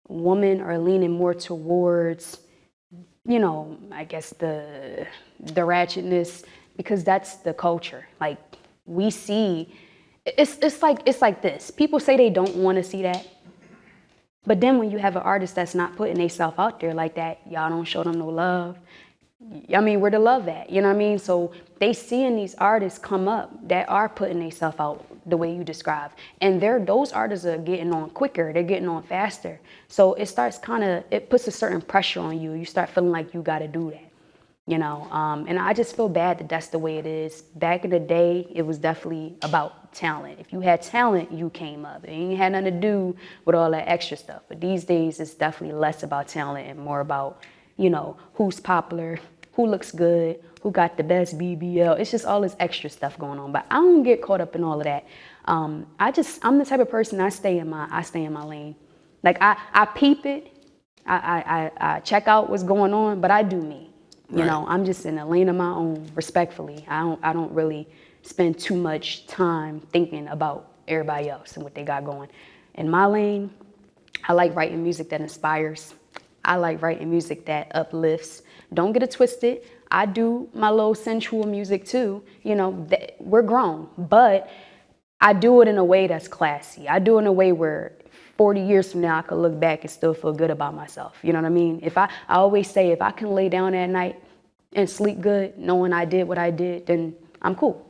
women are leaning more towards, you know, I guess the ratchetness, because that's the culture. Like, we see, it's like this. People say they don't want to see that, but then when you have an artist that's not putting themselves out there like that, y'all don't show them no love. I mean, where the love at? You know what I mean? So they seeing these artists come up that are putting themselves out the way you describe, and those artists are getting on quicker. They're getting on faster. So it starts it puts a certain pressure on you. You start feeling like you got to do that. You know, and I just feel bad that that's the way it is. Back in the day, it was definitely about talent. If you had talent, you came up. It ain't had nothing to do with all that extra stuff. But these days, it's definitely less about talent and more about, you know, who's popular, who looks good, who got the best BBL. It's just all this extra stuff going on. But I don't get caught up in all of that. I'm the type of person, I stay in my lane. Like, I peep it, I check out what's going on, but I do me. You know, I'm just in a lane of my own, respectfully. I don't really spend too much time thinking about everybody else and what they got going. In my lane, I like writing music that inspires. I like writing music that uplifts. Don't get it twisted. I do my little sensual music too. You know, we're grown, but I do it in a way that's classy. I do it in a way where 40 years from now, I could look back and still feel good about myself. You know what I mean? I always say, if I can lay down at night and sleep good, knowing I did what I did, then I'm cool.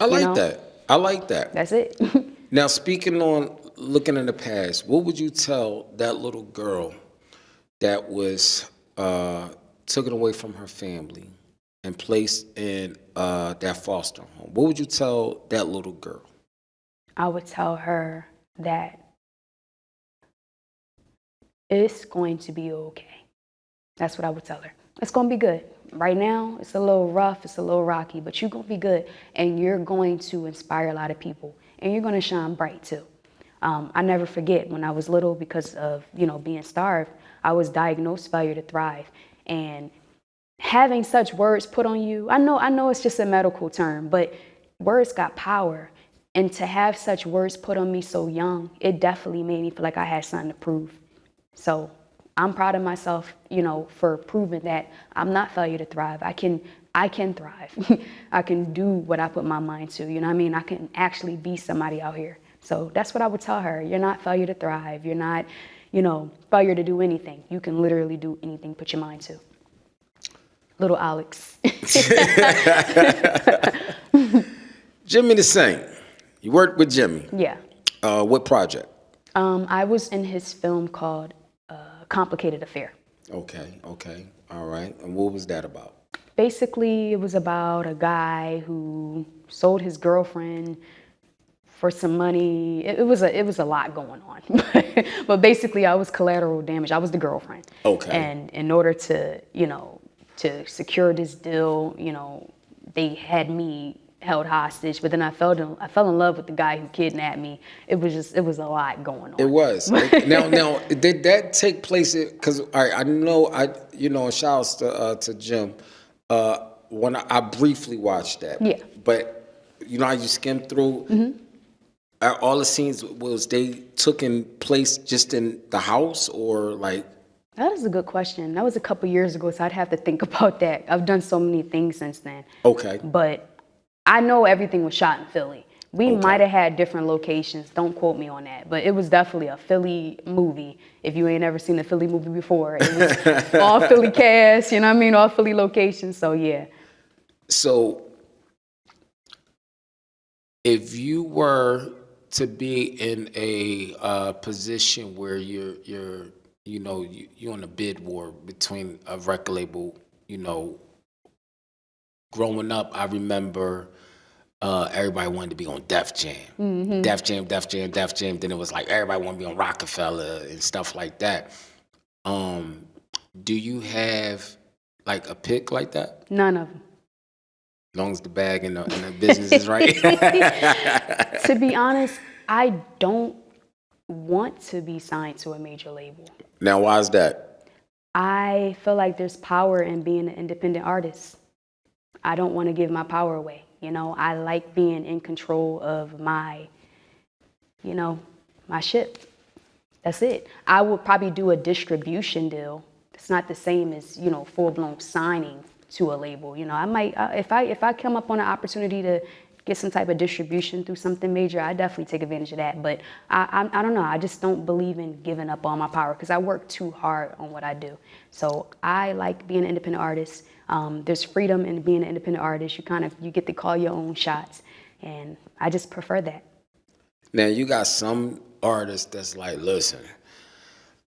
I You like know? that. I like that. That's it. Now, speaking on looking in the past, what would you tell that little girl that was taken away from her family and placed in that foster home? What would you tell that little girl? I would tell her that it's going to be okay. That's what I would tell her. It's going to be good. Right now, it's a little rough, it's a little rocky, but you're going to be good. And you're going to inspire a lot of people. And you're going to shine bright too. I never forget when I was little, because of, you know, being starved, I was diagnosed failure to thrive. And having such words put on you, I know it's just a medical term, but words got power. And to have such words put on me so young, it definitely made me feel like I had something to prove. So I'm proud of myself, you know, for proving that I'm not failure to thrive. I can thrive. I can do what I put my mind to. You know what I mean? I can actually be somebody out here. So that's what I would tell her. You're not failure to thrive. You're not, you know, failure to do anything. You can literally do anything, put your mind to. Little Alex. Jimmy the Saint. You worked with Jimmy. Yeah. What project? I was in his film called Complicated Affair. Okay. All right. And what was that about? Basically, it was about a guy who sold his girlfriend for some money. It was a lot going on. But basically, I was collateral damage. I was the girlfriend. Okay. And in order to, you know, to secure this deal, you know, they had me held hostage, but then I fell in love with the guy who kidnapped me. It was a lot going on. It was. Now, did that take place? Because I know, shouts to Jim. When I briefly watched that. Yeah. But you know how you skim through. All the scenes they took in place just in the house, or like. That is a good question. That was a couple years ago, so I'd have to think about that. I've done so many things since then. Okay. But I know everything was shot in Philly. We Okay. might have had different locations. Don't quote me on that. But it was definitely a Philly movie. If you ain't ever seen a Philly movie before, it was all Philly cast, you know what I mean? All Philly locations. So, yeah. So if you were to be in a position where you're on a bid war between a record label, growing up, I remember everybody wanted to be on Def Jam. Def Jam, Def Jam, Def Jam. Then it was like everybody wanted to be on Rockefeller and stuff like that. Do you have like a pick like that? None of them. As long as the bag and the business is right. To be honest, I don't want to be signed to a major label. Now, why is that? I feel like there's power in being an independent artist. I don't want to give my power away. I like being in control of my ship. That's it. I would probably do a distribution deal. It's not the same as, full-blown signing to a label. I might, if I come up on an opportunity to get some type of distribution through something major, I definitely take advantage of that. But I don't know. I just don't believe in giving up all my power because I work too hard on what I do. So I like being an independent artist. There's freedom in being an independent artist. You get to call your own shots. And I just prefer that. Now, you got some artists that's like, listen,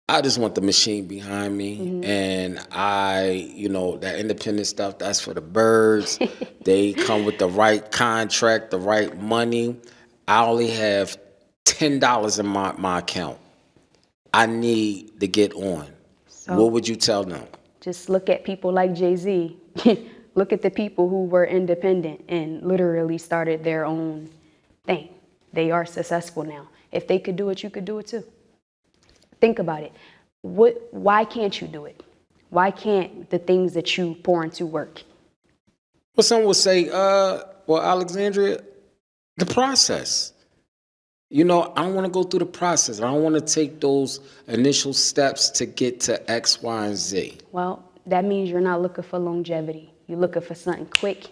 I just want the machine behind me. And that independent stuff, that's for the birds. They come with the right contract, the right money. I only have $10 in my account. I need to get on. So, what would you tell them? Just look at people like Jay-Z. Look at the people who were independent and literally started their own thing. They are successful now. If they could do it, you could do it too. Think about it. Why can't you do it? Why can't the things that you pour into work? Well, some will say, AlxZandria, the process. I don't want to go through the process. I don't want to take those initial steps to get to X, Y, and Z. Well, that means you're not looking for longevity. You're looking for something quick.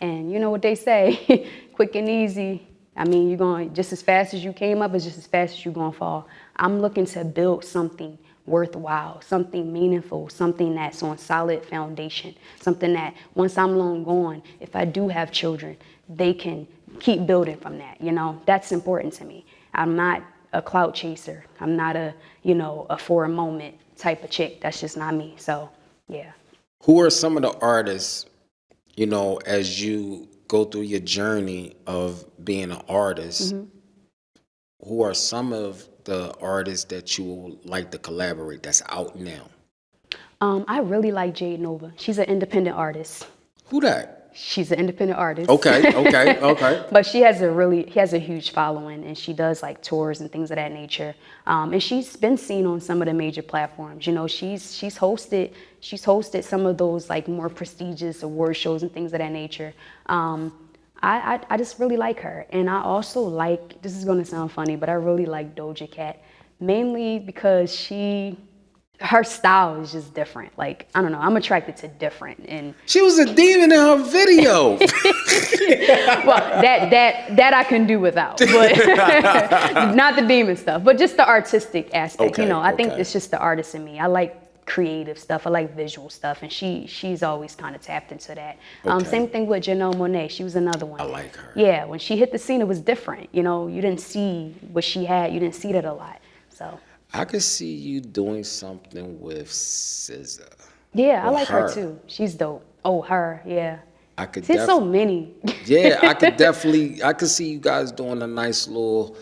And you know what they say, quick and easy. I mean, you're going just as fast as you came up is just as fast as you're going to fall. I'm looking to build something worthwhile, something meaningful, something that's on solid foundation, something that once I'm long gone, if I do have children, they can keep building from that. That's important to me. I'm not a clout chaser. I'm not a for a moment type of chick. That's just not me. So, yeah. Who are some of the artists, as you go through your journey of being an artist, who are some of the artists that you would like to collaborate that's out now? I really like Jade Nova. She's an independent artist. Who that? She's an independent artist. Okay. But she has a huge following, and she does like tours and things of that nature. And she's been seen on some of the major platforms. She's hosted some of those like more prestigious award shows and things of that nature. I just really like her. And I also like, this is going to sound funny, but I really like Doja Cat, mainly because her style is just different. Like, I don't know, I'm attracted to different. And she was a demon in her video. well, that I can do without, but not the demon stuff, but just the artistic aspect. I think it's just the artist in me. I like creative stuff. I like visual stuff, and she's always kind of tapped into that. Same thing with Janelle Monáe. She was another one. I like her. Yeah, when she hit the scene, it was different. You didn't see what she had. You didn't see that a lot. So I could see you doing something with SZA. Yeah, I like her too. She's dope. Oh, her, yeah. There's so many. Yeah, I could see you guys doing a nice little,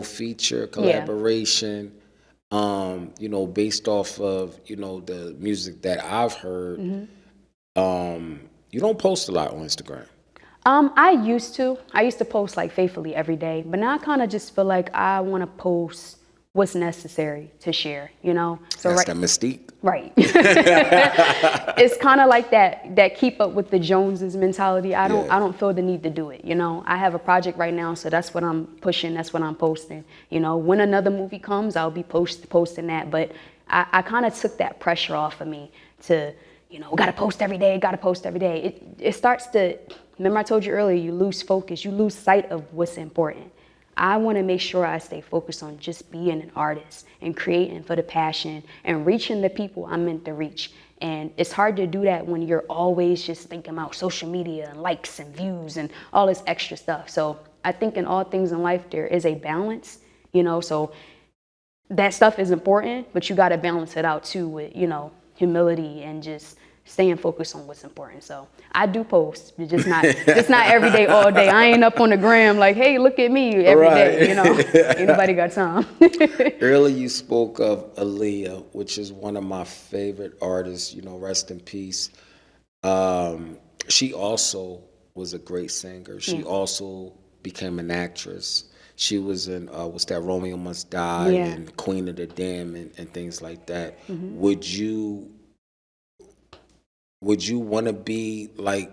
feature collaboration. Based off of, the music that I've heard. You don't post a lot on Instagram. I used to post like faithfully every day, but now I kind of just feel like I want to post what's necessary to share, So that's the mystique. Right. It's kind of like that keep up with the Joneses mentality. I don't feel the need to do it. I have a project right now, so that's what I'm pushing. That's what I'm posting. When another movie comes, I'll be posting that. But I kind of took that pressure off of me to, gotta post every day. It starts to remember I told you earlier, you lose focus, you lose sight of what's important. I want to make sure I stay focused on just being an artist and creating for the passion and reaching the people I'm meant to reach. And it's hard to do that when you're always just thinking about social media and likes and views and all this extra stuff. So I think in all things in life, there is a balance, so that stuff is important, but you got to balance it out too with, humility and just staying focused on what's important. So I do post, but just not every day, all day. I ain't up on the gram like, hey, look at me every day. Ain't nobody got time. Earlier you spoke of Aaliyah, which is one of my favorite artists, rest in peace. She also was a great singer. She also became an actress. She was in what's that, Romeo Must Die and Queen of the Dam and things like that. Would you want to be like,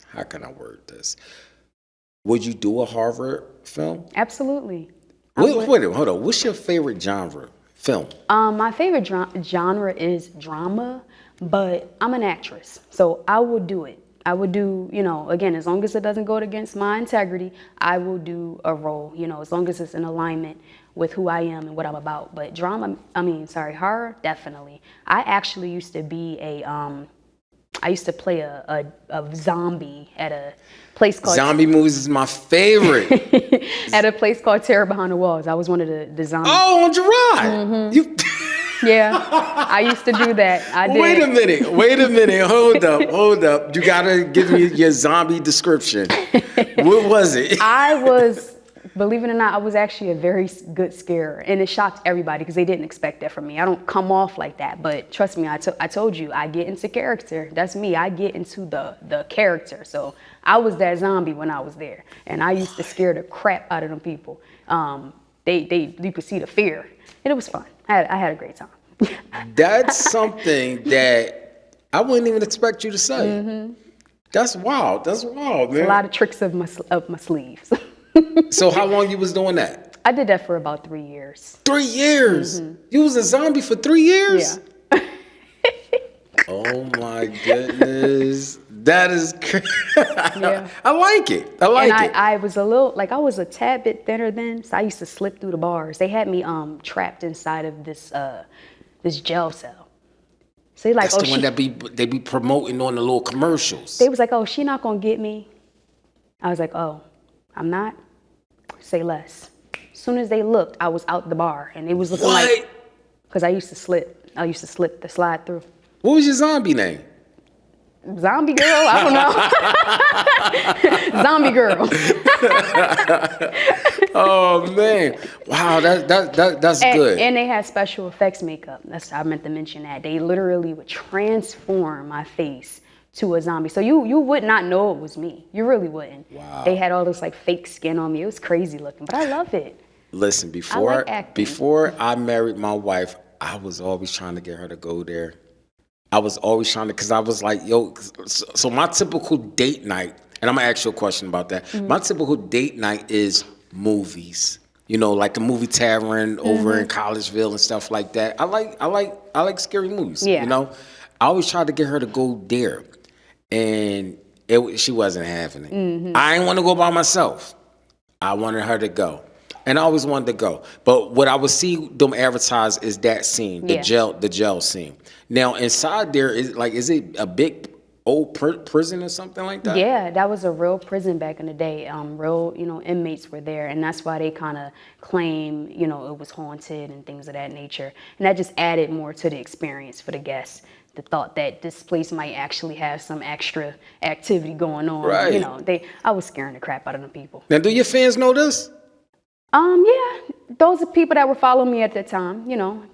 how can I word this? Would you do a Harvard film? Absolutely. Wait, hold on. What's your favorite genre film? My favorite genre is drama, but I'm an actress, so I will do it. I would do, again, as long as it doesn't go against my integrity, I will do a role, as long as it's in alignment with who I am and what I'm about. But horror, definitely. I actually used to be I used to play a zombie at a place called... Zombie movies is my favorite. At a place called Terror Behind the Walls. I was one of the zombies. Oh, on Gerard. Yeah, I used to do that. I did. Wait a minute. Hold up. You gotta give me your zombie description. What was it? Believe it or not, I was actually a very good scarer, and it shocked everybody because they didn't expect that from me. I don't come off like that, but trust me, I told you, I get into character. That's me. I get into the character. So I was that zombie when I was there, and I used to scare the crap out of them people. You could see the fear, and it was fun. I had a great time. That's something that I wouldn't even expect you to say. That's wild, man. A lot of tricks up my sleeves. So how long you was doing that? I did that for about 3 years. 3 years? You was a zombie for 3 years? Yeah. Oh my goodness. That is crazy. Yeah. I like it. I was I was a tad bit thinner then, so I used to slip through the bars. They had me trapped inside of this jail cell. So that's the one that they be promoting on the little commercials. They was like, oh, she not gonna get me. I was like, oh, I'm not? Say less. As soon as they looked, I was out the bar, and they was looking like, because I used to slip the slide through. What was your zombie name? Zombie girl? I don't know. Zombie girl. Oh man! Wow, that's good. And they had special effects makeup. I meant to mention that they literally would transform my face to a zombie, so you would not know it was me. You really wouldn't. Wow. They had all this like fake skin on me. It was crazy looking, but I love it. Listen, before I married my wife, I was always trying to get her to go there. I was always trying to, because I was like, yo, so my typical date night, and I'm gonna ask you a question about that. My typical date night is movies. Like the movie Tavern over in Collegeville and stuff like that. I like scary movies. Yeah. I always tried to get her to go there, and she wasn't having it. I didn't want to go by myself. I wanted her to go. And I always wanted to go. But what I would see them advertise is that scene, the jail scene. Now, inside there, is it a big old prison or something like that? Yeah, that was a real prison back in the day. Real, inmates were there. And that's why they kind of claim, it was haunted and things of that nature. And that just added more to the experience for the guests. The thought that this place might actually have some extra activity going on. Right. I was scaring the crap out of them people. Now, do your fans know this? Yeah, those are people that were following me at that time.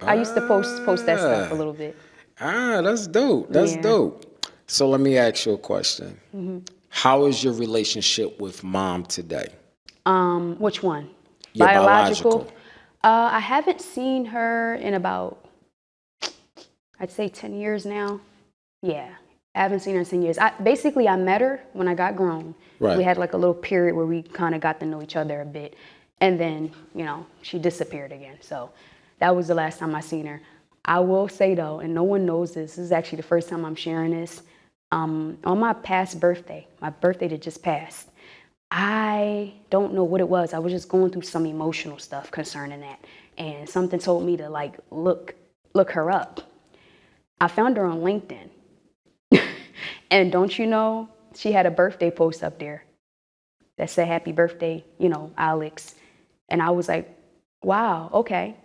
I used to post that stuff a little bit. That's dope. That's dope. So let me ask you a question. How is your relationship with mom today? Which one? Your biological. I haven't seen her in about, I'd say 10 years now. Yeah, I haven't seen her in 10 years. I met her when I got grown. Right. We had like a little period where we kind of got to know each other a bit. And then, she disappeared again. So that was the last time I seen her. I will say though, and no one knows this is actually the first time I'm sharing this. On my past birthday, my birthday that just passed, I don't know what it was. I was just going through some emotional stuff concerning that. And something told me to like look her up. I found her on LinkedIn. And don't you know, she had a birthday post up there that said happy birthday, Alex. And I was like, wow, okay.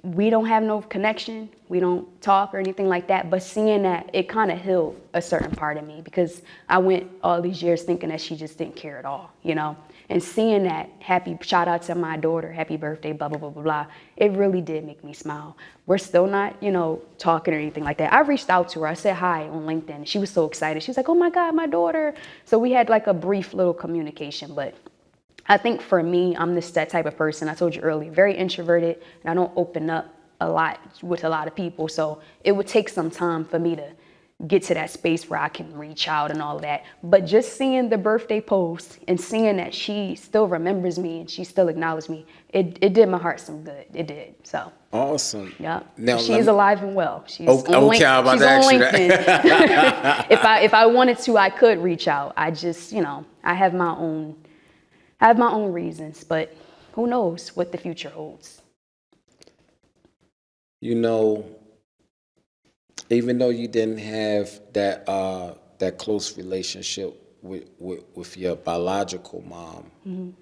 We don't have no connection. We don't talk or anything like that. But seeing that, it kind of healed a certain part of me, because I went all these years thinking that she just didn't care at all, And seeing that, happy shout out to my daughter, happy birthday, blah, blah, blah, blah, blah. It really did make me smile. We're still not, talking or anything like that. I reached out to her. I said hi on LinkedIn. She was so excited. She was like, oh my God, my daughter. So we had like a brief little communication, but I think for me, I'm that type of person. I told you earlier, very introverted, and I don't open up a lot with a lot of people. So it would take some time for me to get to that space where I can reach out and all of that. But just seeing the birthday post and seeing that she still remembers me and she still acknowledged me, it did my heart some good. It did. So Awesome. yeah. Now, She is alive and well. She's okay, I'm about she's to on ask you LinkedIn. that. If I wanted to, I could reach out. I just, I have my own reasons, but who knows what the future holds. Even though you didn't have that close relationship with your biological mom,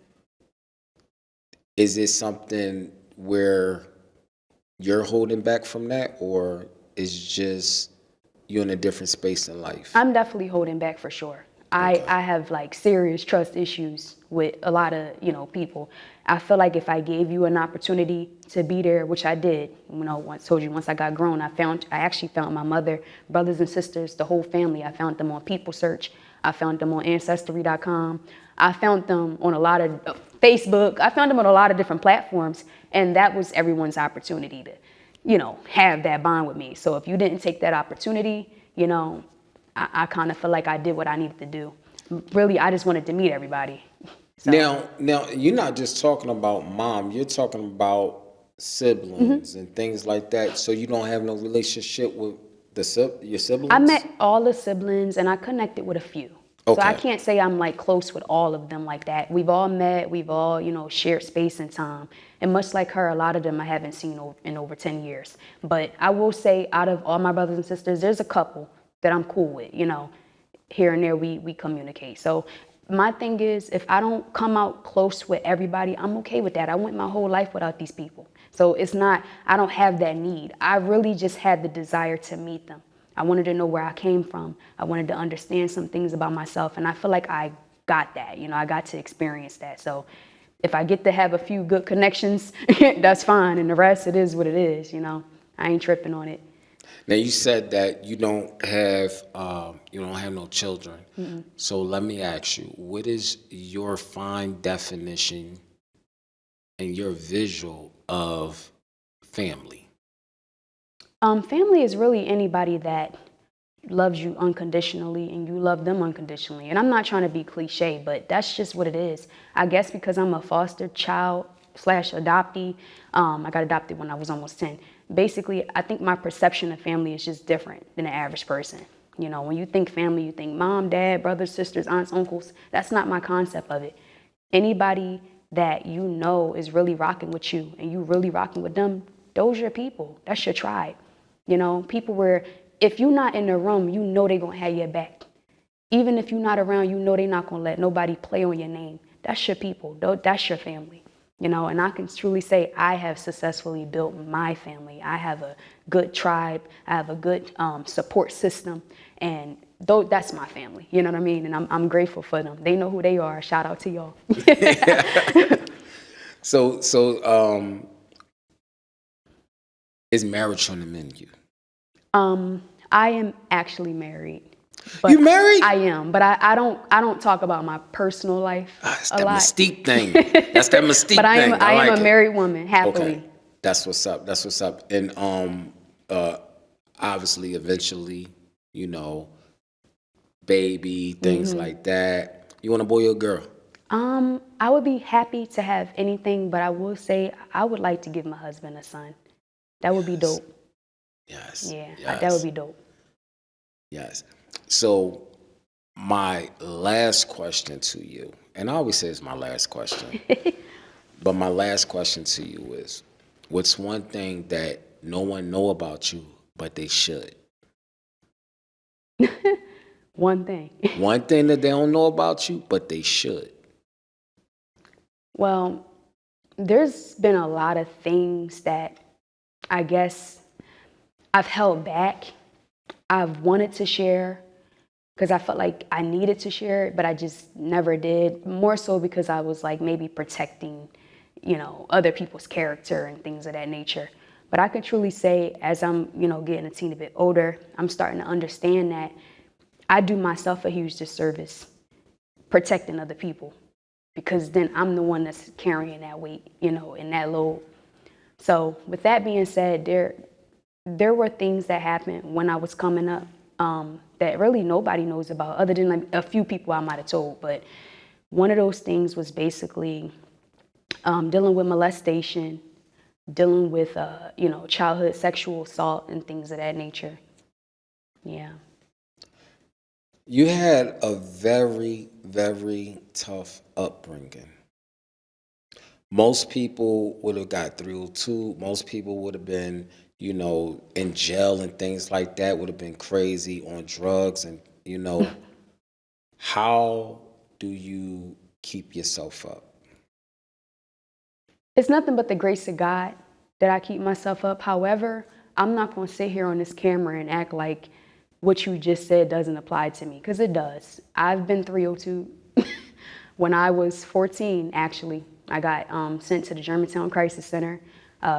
is it something where you're holding back from that, or is just you in a different space in life? I'm definitely holding back for sure. Okay. I have like serious trust issues with a lot of, people. I feel like if I gave you an opportunity to be there, which I did, once I got grown, I actually found my mother, brothers and sisters, the whole family. I found them on People Search. I found them on Ancestry.com. I found them on a lot of Facebook. I found them on a lot of different platforms. And that was everyone's opportunity to, have that bond with me. So if you didn't take that opportunity, I kind of feel like I did what I needed to do. Really, I just wanted to meet everybody. So. Now, you're not just talking about mom. You're talking about siblings and things like that. So you don't have no relationship with your siblings? I met all the siblings and I connected with a few. So I Okay. can't say I'm like close with all of them like that. We've all met, we've all, shared space and time. And much like her, a lot of them I haven't seen in over 10 years. But I will say, out of all my brothers and sisters, there's a couple that I'm cool with, here and there we communicate. So my thing is, if I don't come out close with everybody, I'm okay with that. I went my whole life without these people. So I don't have that need. I really just had the desire to meet them. I wanted to know where I came from. I wanted to understand some things about myself. And I feel like I got that, I got to experience that. So if I get to have a few good connections, that's fine. And the rest, it is what it is, I ain't tripping on it. Now you said that you don't have no children. Mm-mm. So let me ask you, what is your fine definition and your visual of family? Family is really anybody that loves you unconditionally and you love them unconditionally. And I'm not trying to be cliche, but that's just what it is. I guess because I'm a foster child / adoptee, I got adopted when I was almost 10. Basically, I think my perception of family is just different than the average person. When you think family, you think mom, dad, brothers, sisters, aunts, uncles. That's not my concept of it. Anybody that is really rocking with you and you really rocking with them, those are your people. That's your tribe. People where if you're not in the room, they're going to have your back. Even if you're not around, they're not going to let nobody play on your name. That's your people. That's your family. And I can truly say I have successfully built my family. I have a good tribe. I have a good support system. And that's my family. You know what I mean? And I'm grateful for them. They know who they are. Shout out to y'all. So, is marriage on the menu? I am actually married. But You married? I am, but I don't talk about my personal life That's a that lot. mystique thing. That's that mystique But I thing. am like a it. married woman, happily. Okay, that's what's up. That's what's up. And obviously, eventually, baby, things like that. You want a boy or a girl? I would be happy to have anything, but I will say I would like to give my husband a son. That would be dope. Yes. Yeah, Yes. that would be dope. Yes. So my last question to you, and I always say it's my last question, but my last question to you is, what's one thing that no one know about you, but they should? One thing. One thing that they don't know about you, but they should. Well, there's been a lot of things that I guess I've held back. I've wanted to share because I felt like I needed to share it, but I just never did. More so because I was like maybe protecting, other people's character and things of that nature. But I can truly say, as I'm, getting a teeny bit older, I'm starting to understand that I do myself a huge disservice protecting other people because then I'm the one that's carrying that weight, in that load. So with that being said, there were things that happened when I was coming up that really nobody knows about other than like a few people I might have told. But one of those things was basically dealing with molestation, dealing with, childhood sexual assault and things of that nature. Yeah. You had a very, very tough upbringing. Most people would have got through too. Most people would have been, in jail and things like that, would have been crazy on drugs. And, how do you keep yourself up? It's nothing but the grace of God that I keep myself up. However, I'm not going to sit here on this camera and act like what you just said doesn't apply to me, because it does. I've been 302. When I was 14, actually, I got sent to the Germantown Crisis Center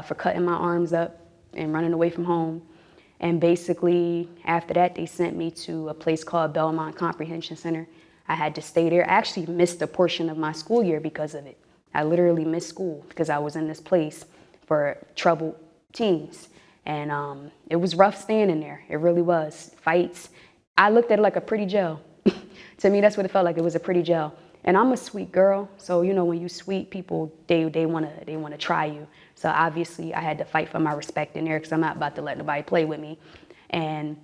for cutting my arms up and running away from home. And basically, after that, they sent me to a place called Belmont Comprehension Center. I had to stay there. I actually missed a portion of my school year because of it. I literally missed school because I was in this place for troubled teens. And it was rough staying in there. It really was. Fights. I looked at it like a pretty jail. To me, that's what it felt like. It was a pretty jail. And I'm a sweet girl, so when you sweet people, they wanna try you. So obviously, I had to fight for my respect in there because I'm not about to let nobody play with me. And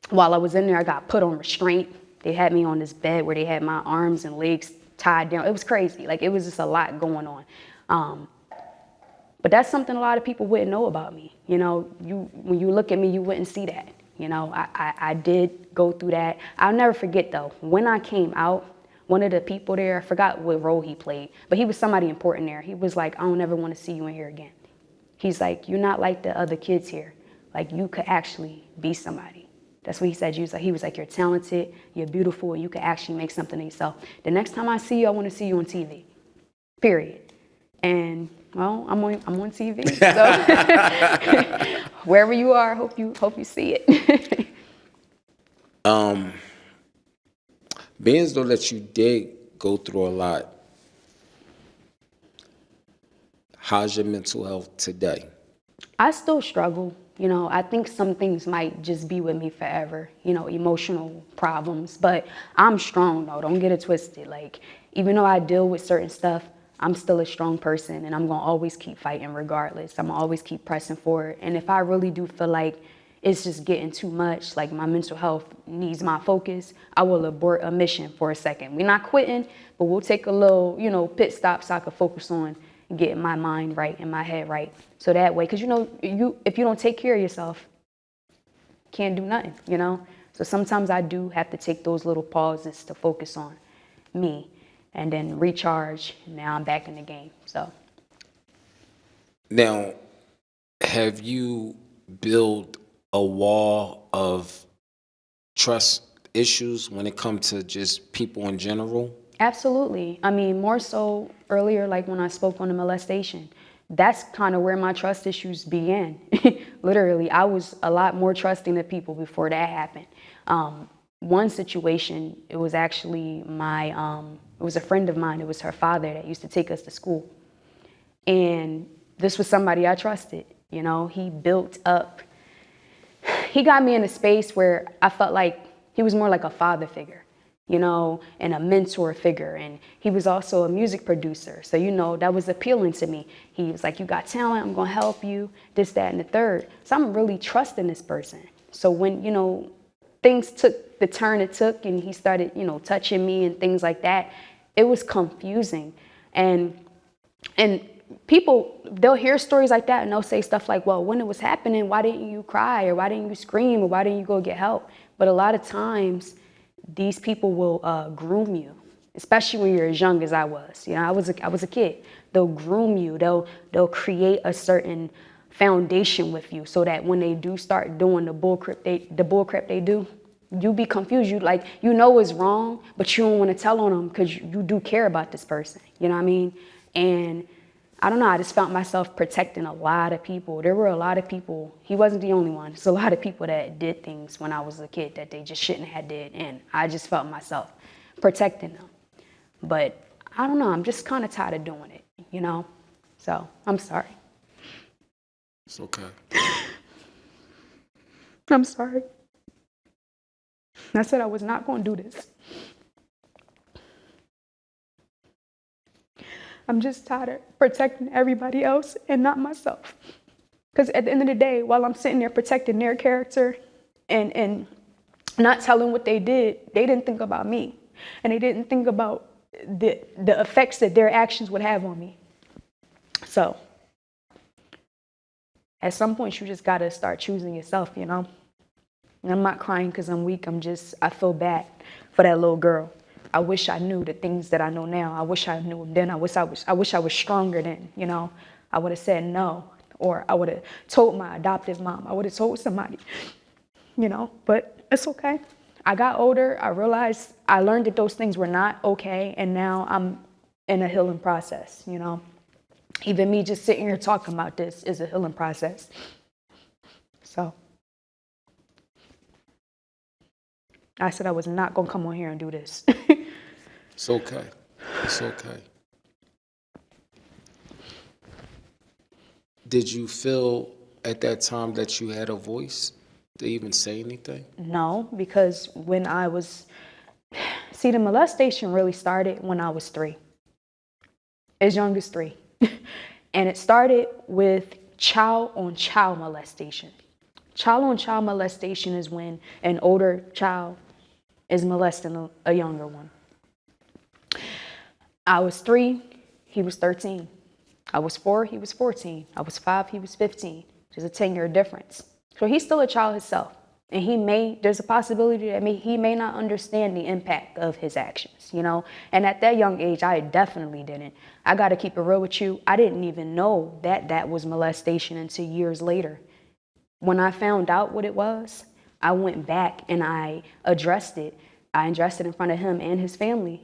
while I was in there, I got put on restraint. They had me on this bed where they had my arms and legs tied down. It was crazy. Like, it was just a lot going on. But that's something a lot of people wouldn't know about me. When you look at me, you wouldn't see that. I did go through that. I'll never forget, though, when I came out, one of the people there, I forgot what role he played, but he was somebody important there. He was like, I don't ever want to see you in here again. He's like, you're not like the other kids here. Like, you could actually be somebody. That's what he said. He was like, you're talented, you're beautiful, and you could actually make something of yourself. The next time I see you, I want to see you on TV, period. And well, I'm on TV, so wherever you are, hope you see it. Being as though that you did go through a lot, how's your mental health today? I still struggle. I think some things might just be with me forever, emotional problems. But I'm strong, though. Don't get it twisted. Like, even though I deal with certain stuff, I'm still a strong person, and I'm going to always keep fighting regardless. I'm going to always keep pressing forward. And if I really do feel like it's just getting too much, like my mental health needs my focus, I will abort a mission for a second. We're not quitting, but we'll take a little, pit stop so I can focus on getting my mind right and my head right. So that way, because if you don't take care of yourself, you can't do nothing, So sometimes I do have to take those little pauses to focus on me and then recharge. Now I'm back in the game. So Now, have you built a wall of trust issues when it comes to just people in general? absolutely. I mean, more so earlier, like when I spoke on the molestation, that's kind of where my trust issues began. Literally, I was a lot more trusting of people before that happened. One situation, it was actually it was a friend of mine. It was her father that used to take us to school. And this was somebody I trusted. He got me in a space where I felt like he was more like a father figure, and a mentor figure. And he was also a music producer. So, that was appealing to me. He was like, you got talent, I'm going to help you, this, that, and the third. So I'm really trusting this person. So when, things took the turn it took and he started, touching me and things like that, it was confusing. And people, they'll hear stories like that and they'll say stuff like, well, when it was happening, why didn't you cry, or why didn't you scream, or why didn't you go get help? But a lot of times these people will groom you, especially when you're as young as I was. I was a kid. They'll groom you. They'll create a certain foundation with you so that when they do start doing the bullcrap they do, you be confused. It's wrong, but you don't want to tell on them because you do care about this person. You know what I mean? And I don't know, I just found myself protecting a lot of people. There were a lot of people, he wasn't the only one. There's a lot of people that did things when I was a kid that they just shouldn't have did. And I just felt myself protecting them. But I don't know, I'm just kind of tired of doing it, So I'm sorry. It's okay. I'm sorry. I said I was not going to do this. I'm just tired of protecting everybody else and not myself. Because at the end of the day, while I'm sitting there protecting their character and not telling what they didn't think about me. And they didn't think about the effects that their actions would have on me. So at some point, you just got to start choosing yourself, And I'm not crying because I'm weak. I feel bad for that little girl. I wish I knew the things that I know now. I wish I knew them then. I wish I was stronger then, I would have said no, or I would have told my adoptive mom. I would have told somebody, but it's okay. I got older. I learned that those things were not okay. And now I'm in a healing process, Even me just sitting here talking about this is a healing process. So I said I was not going to come on here and do this. It's okay. It's okay. Did you feel at that time that you had a voice to even say anything? No, because the molestation really started when I was 3, as young as 3. And it started with child-on-child molestation. Child-on-child molestation is when an older child is molesting a younger one. I was 3, he was 13. I was 4, he was 14. I was 5, he was 15. There's a 10-year difference. So he's still a child himself. And there's a possibility that he may not understand the impact of his actions, And at that young age, I definitely didn't. I got to keep it real with you. I didn't even know that was molestation until years later. When I found out what it was, I went back and I addressed it. I addressed it in front of him and his family.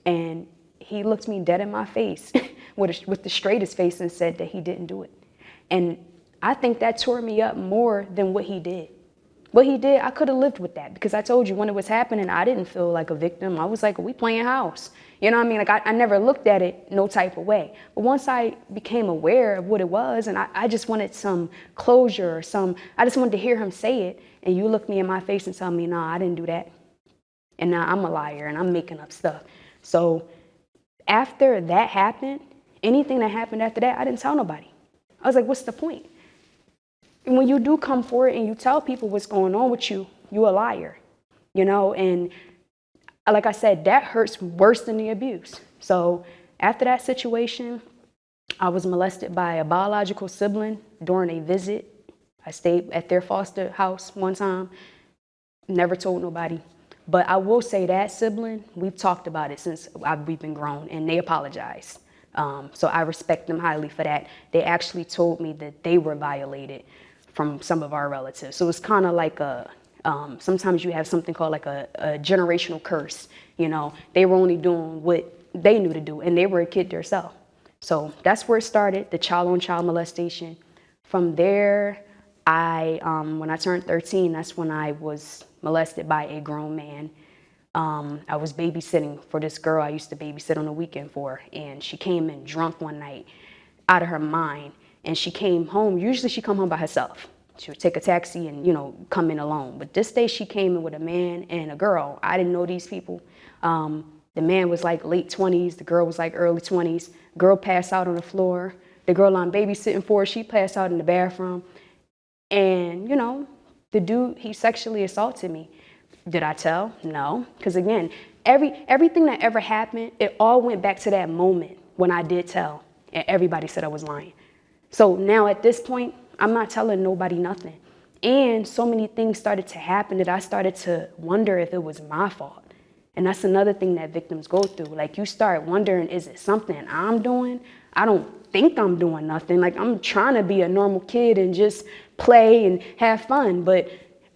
And he looked me dead in my face with the straightest face and said that he didn't do it. And I think that tore me up more than what he did. What he did, I could have lived with that, because I told you when it was happening, I didn't feel like a victim. I was like, we playing house. You know what I mean? Like I never looked at it no type of way. But once I became aware of what it was, and I just wanted some closure, I just wanted to hear him say it. And you look me in my face and tell me, no, I didn't do that. And now I'm a liar and I'm making up stuff. So after that happened, anything that happened after that, I didn't tell nobody. I was like, what's the point? And when you do come forward and you tell people what's going on with you, you a liar, and like I said, that hurts worse than the abuse. So after that situation, I was molested by a biological sibling during a visit. I stayed at their foster house one time, never told nobody. But I will say that sibling, we've talked about it since we've been grown, and they apologized. So I respect them highly for that. They actually told me that they were violated from some of our relatives. So it's kind of like sometimes you have something called like a generational curse. They were only doing what they knew to do, and they were a kid themselves. So that's where it started, the child-on-child molestation. From there, when I turned 13, that's when I was molested by a grown man. I was babysitting for this girl I used to babysit on the weekend for, and she came in drunk one night, out of her mind. And she came home. Usually she come home by herself. She would take a taxi and, come in alone. But this day she came in with a man and a girl. I didn't know these people. The man was like late 20s. The girl was like early 20s. Girl passed out on the floor. The girl I'm babysitting for, she passed out in the bathroom. And, the dude, he sexually assaulted me. Did I tell? No. Because again, everything that ever happened, it all went back to that moment when I did tell and everybody said I was lying. So now at this point, I'm not telling nobody nothing. And so many things started to happen that I started to wonder if it was my fault. And that's another thing that victims go through. Like, you start wondering, is it something I'm doing? I don't think I'm doing nothing. Like, I'm trying to be a normal kid and just play and have fun. But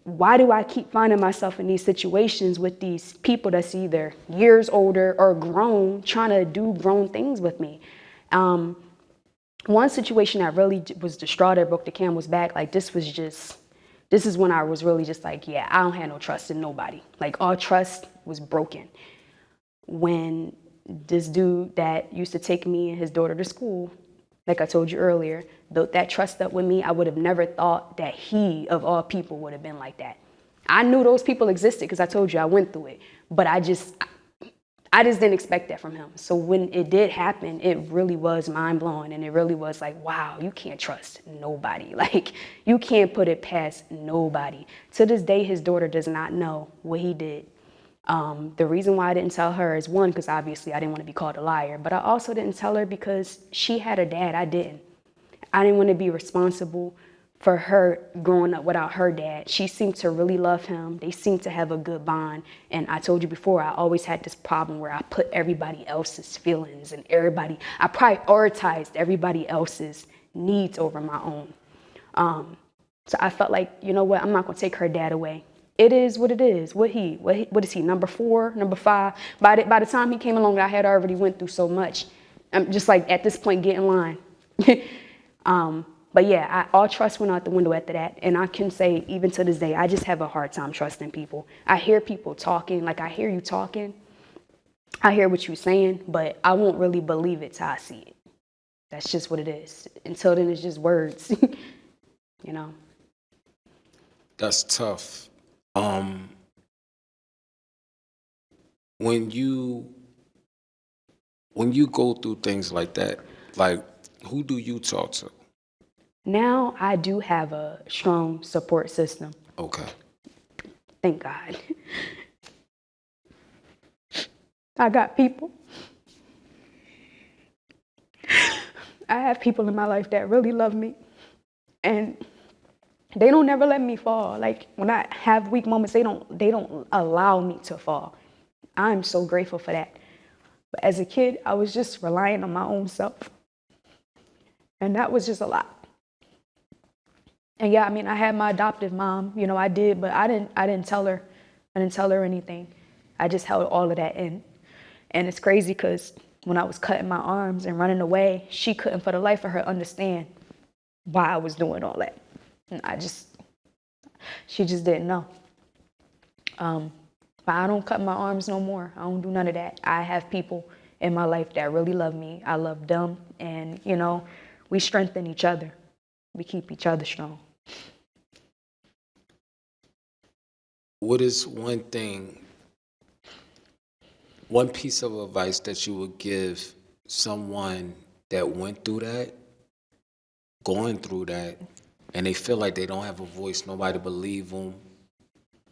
why do I keep finding myself in these situations with these people that's either years older or grown, trying to do grown things with me? One situation that really was the straw that broke the camel's back, like, this is when I was really just like, yeah, I don't have no trust in nobody. Like, all trust was broken. When this dude that used to take me and his daughter to school, like I told you earlier, built that trust up with me, I would have never thought that he, of all people, would have been like that. I knew those people existed because I told you I went through it, but I just didn't expect that from him. So when it did happen, it really was mind blowing. And it really was like, wow, you can't trust nobody. Like, you can't put it past nobody. To this day, his daughter does not know what he did. The reason why I didn't tell her is, one, because obviously I didn't want to be called a liar, but I also didn't tell her because she had a dad. I didn't. I didn't want to be responsible for her growing up without her dad. She seemed to really love him. They seemed to have a good bond. And I told you before, I always had this problem where I put everybody else's feelings and I prioritized everybody else's needs over my own. So I felt like, you know what, I'm not going to take her dad away. It is what it is. What is he, number 4, number 5? By the time he came along, I had already went through so much. I'm just like, at this point, get in line. But yeah, all trust went out the window after that. And I can say, even to this day, I just have a hard time trusting people. I hear people talking, like I hear you talking. I hear what you're saying, but I won't really believe it till I see it. That's just what it is. Until then, it's just words, you know? That's tough. When you go through things like that, like, who do you talk to? Now I do have a strong support system. Okay. Thank God. I got people. I have people in my life that really love me. And they don't never let me fall. Like, when I have weak moments, they don't allow me to fall. I'm so grateful for that. But as a kid, I was just relying on my own self. And that was just a lot. And yeah, I mean, I had my adoptive mom, you know, I did, but I didn't tell her. I didn't tell her anything. I just held all of that in. And it's crazy because when I was cutting my arms and running away, she couldn't for the life of her understand why I was doing all that. And she just didn't know. But I don't cut my arms no more. I don't do none of that. I have people in my life that really love me. I love them. And, you know, we strengthen each other. We keep each other strong. What is one piece of advice that you would give someone that went through that, going through that, and they feel like they don't have a voice, nobody believe them?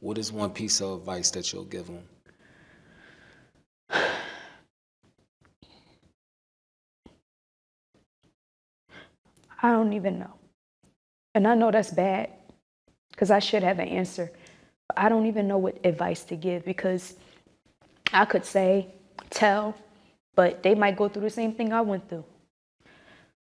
What is one piece of advice that you'll give them? I don't even know. And I know that's bad because I should have an answer. But I don't even know what advice to give because I could say, tell, but they might go through the same thing I went through.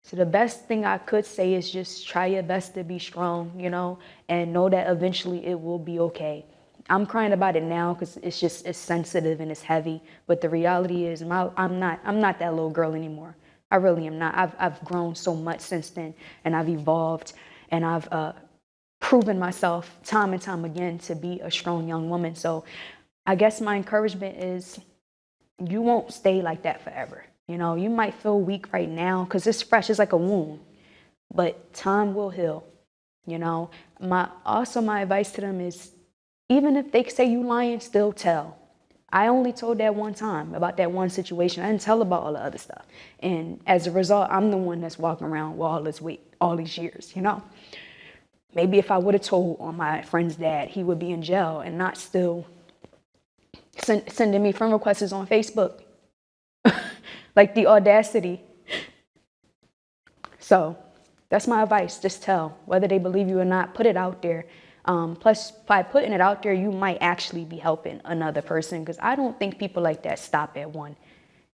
So the best thing I could say is just try your best to be strong, you know, and know that eventually it will be okay. I'm crying about it now because it's sensitive and it's heavy. But the reality is I'm not that little girl anymore. I really am not. I've grown so much since then, and I've evolved, and I've proven myself time and time again to be a strong young woman. So I guess my encouragement is you won't stay like that forever. You know, you might feel weak right now because it's fresh. It's like a wound, but time will heal. You know, my advice to them is, even if they say you lying, still tell. I only told that one time about that one situation. I didn't tell about all the other stuff. And as a result, I'm the one that's walking around with all this weight, all these years, you know. Maybe if I would have told on my friend's dad, he would be in jail and not still sending me friend requests on Facebook. Like the audacity. So that's my advice. Just tell, whether they believe you or not, put it out there. Plus, by putting it out there, you might actually be helping another person, because I don't think people like that stop at one.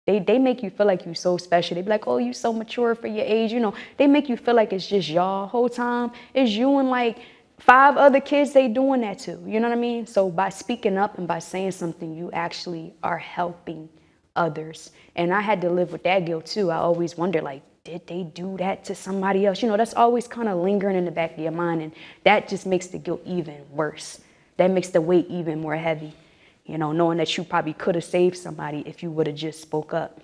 They make you feel like you're so special. They be like, oh, you so mature for your age. You know, they make you feel like it's just y'all whole time. It's you and like 5 other kids they doing that to. You know what I mean? So by speaking up and by saying something, you actually are helping others. And I had to live with that guilt too. I always wonder, like, did they do that to somebody else? You know, that's always kind of lingering in the back of your mind. And that just makes the guilt even worse. That makes the weight even more heavy. You know, knowing that you probably could have saved somebody if you would have just spoke up.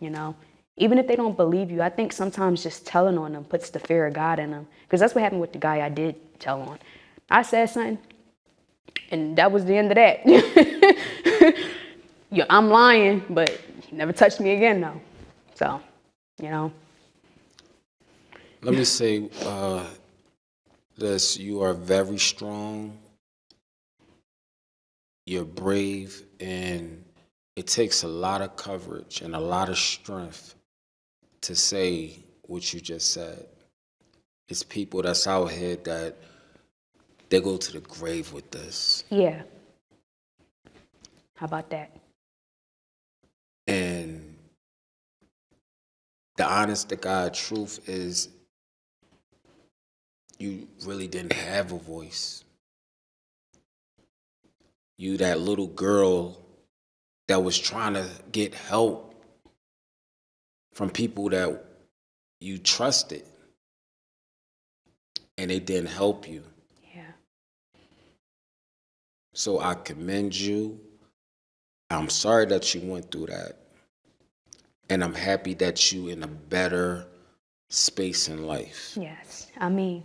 You know, even if they don't believe you, I think sometimes just telling on them puts the fear of God in them. Because that's what happened with the guy I did tell on. I said something, and that was the end of that. Yeah, I'm lying, but he never touched me again, though. So, you know. Let me say this: you are very strong. You're brave, and it takes a lot of courage and a lot of strength to say what you just said. It's people that's out here that they go to the grave with this. Yeah. How about that? And the honest to God truth is you really didn't have a voice. You that little girl that was trying to get help from people that you trusted, and they didn't help you. Yeah. So I commend you. I'm sorry that you went through that. And I'm happy that you in a better space in life. Yes. I mean.